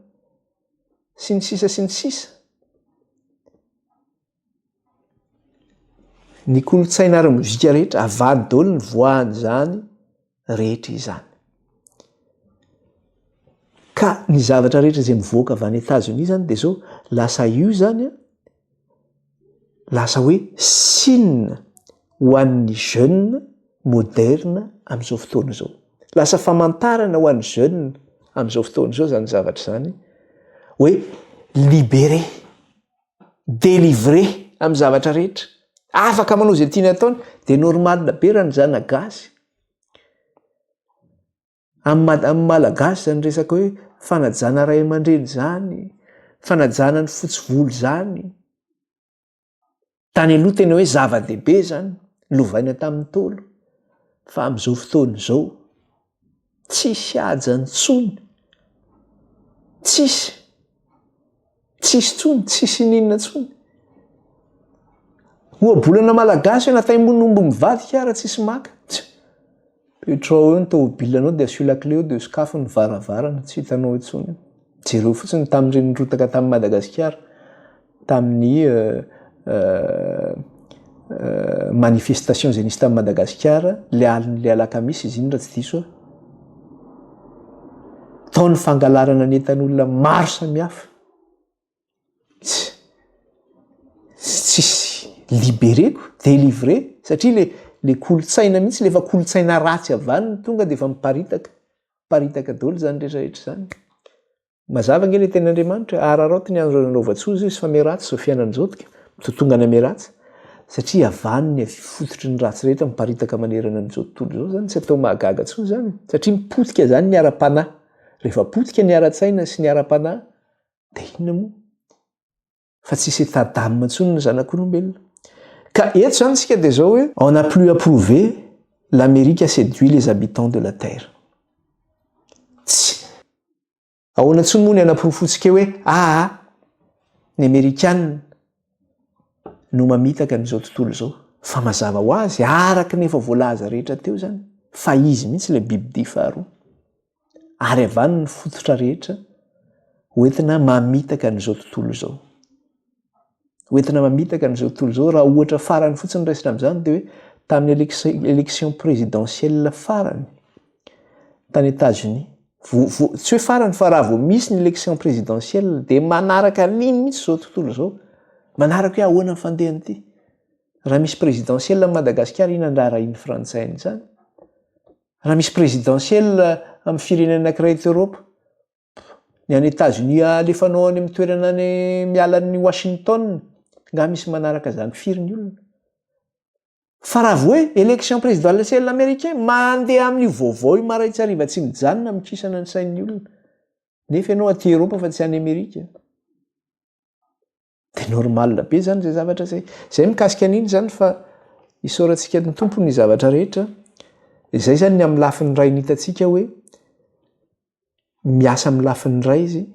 sy ny sisa sy ny sisa. ny kolotsaina ara-mozika rehetra avady daholo ny voahany zany rehetra izany. Ka ny zavatra rehetra izay mivoaka avy any États-Unis zany dia zao lasa io zany lasa hoe signe ho an'ny jeune moderne amin'izao fotoana izao. Lasa famantarana ho an'ny jeune amin'izao fotoana izao zany zavatra zany hoe libéré, délivré amin'ny zavatra rehetra. Afaka manao izay tiany ataony dia normal be raha ny zana gasy. Amin'ny malagasy zany resaka hoe fanajana ray aman-dreny zany, fanajana ny fotsy volo zany. Tany aloha tena hoe zava-dehibe zany, lovaina tamin'ny tolo. Fa amin'izao fotoana izao tsisy haja intsony. Tsisy tsony, tsisy ninona intsony. Ohabolana malagasy hoe nataimon'omby mivadika raha tsisy maka. Petrao eo ny tômôbilanao dia asio lakile dia sokafo ny varavarana tsy hitanao intsony. Jereo fotsiny tamin'ireny nirotaka tamin'ny Madagasikara tamin'ny manifestation izay nisy tamin'ny Madagasikara le alakamisy izy iny raha tsy diso taon'ny fangalarana nentan'olona maro samihafa. Tsisy libéreko, délivré satria le kolotsaina mihitsy le efa kolotsaina ratsy avaniny tonga dia efa miparitaka daholo zany rehetrarehetra zany. Mazava nge le ten'Andriamanitra araraotiny anaovantsika izy fa meratsy zao fiainana zao totongana meratsy satria avaniny fototry ny ratsy rehetra miparitaka manerana an'izao tontolo izao zany tsy atao mahagaga intsony zany satria mipotika zany ny ara-panahy. Rehefa potika ny ara-tsaina sy ny ara-panahy dia inona moa fa tsisy état d'âme intsony ny zanak'olombelona. Ka eto zany tsika dia zao hoe on n'a plus approuvé, l'Amérique a séduit les habitants de la terre. Ahoana intsony moa ny anaprofontsika hoe ny Amerikanina no mamitaka an'izao tontolo izao. Fa mazava ho azy araka nefa voalaza rehetra teo zany fa izy mihitsy le bibidia faharoa. Ary avany ny fototra rehetra hoentina mamitaka an'izao tontolo izao. Hoentina mamitaka an'izao tontolo izao raha ohatra farany fotsiny raisina amin'izany dia hoe tamin'ny élection présidentielle farany tany États-Unis. Tsy hoe farany fa raha vao misy ny élection présidentielle dia manaraka n'iny mihitsy izao tontolo izao. Manaraka hoe ahoana ny fandehany ity. Raha misy présidentielle amin'ny Madagasikara iny andrara iny frantsay zany. Raha misy présidentielle amin'ny firenena anankiray eto Eoropa, ny any États-Unis alefanao any amin'ny toerana ny mialan'ny Washington, nga misy manaraka zany firiny olona. Fa raha vao hoe élection présidentielle américain mandeha amin'ny vaovao maraitsy hariva tsy mijanona mikisana ny sain'ny olona. Nefa ianao aty Eoropa fa tsy any Amerika. Dia normal be zany zay zavatra zay. Zay mikasika an'iny zany fa isaorantsika ny tompony ny zavatra rehetra. Izay zany ny amin'ny lafiny ray ny hitantsika hoe miasa amin'ny lafiny ray izy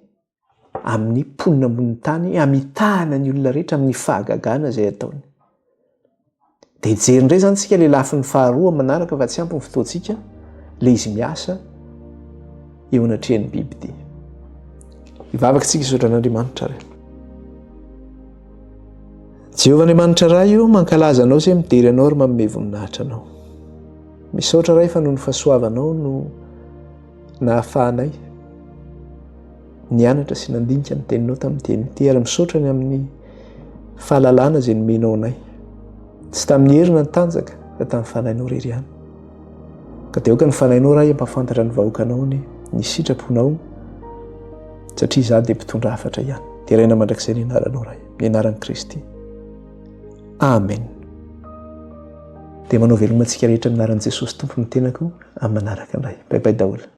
amin'ny mponina ambony tany hamitahana ny olona rehetra amin'ny fahagagana izay ataony. Dia jerindray zany tsika le lafiny faharoa manaraka fa tsy ampy ny fotoantsika le izy miasa eo anatrehan'ny bibidia. Hivavaka tsika isaotra an'Andriamanitra ray. Jehovah Andriamanitra ray io mankalaza anao izay midery anao ary manome voninahitra anao. Misaotra ray fa noho ny fahasoavanao no nahafahanay nianatra sy nandinika ny teninao tamin'ny teny ity ary misaotra ny amin'ny fahalalana izay nomenao anay. Tsy tamin'ny herina ny tanjaka fa tamin'ny fanahinao irery ihany. Ka dia aoka ny fanahinao ray hampafantatra ny vahoakanao ny sitraponao satria izaho dia mpitondra hafatra ihany. Dia raina mandrakizay ny anaranao ray, ny anaran'i Kristy. Amen. Dia manao veloma antsika rehetra amin'ny anaran'i Jesosy tompony tenako amin'ny manaraka indray. Baibai daholo.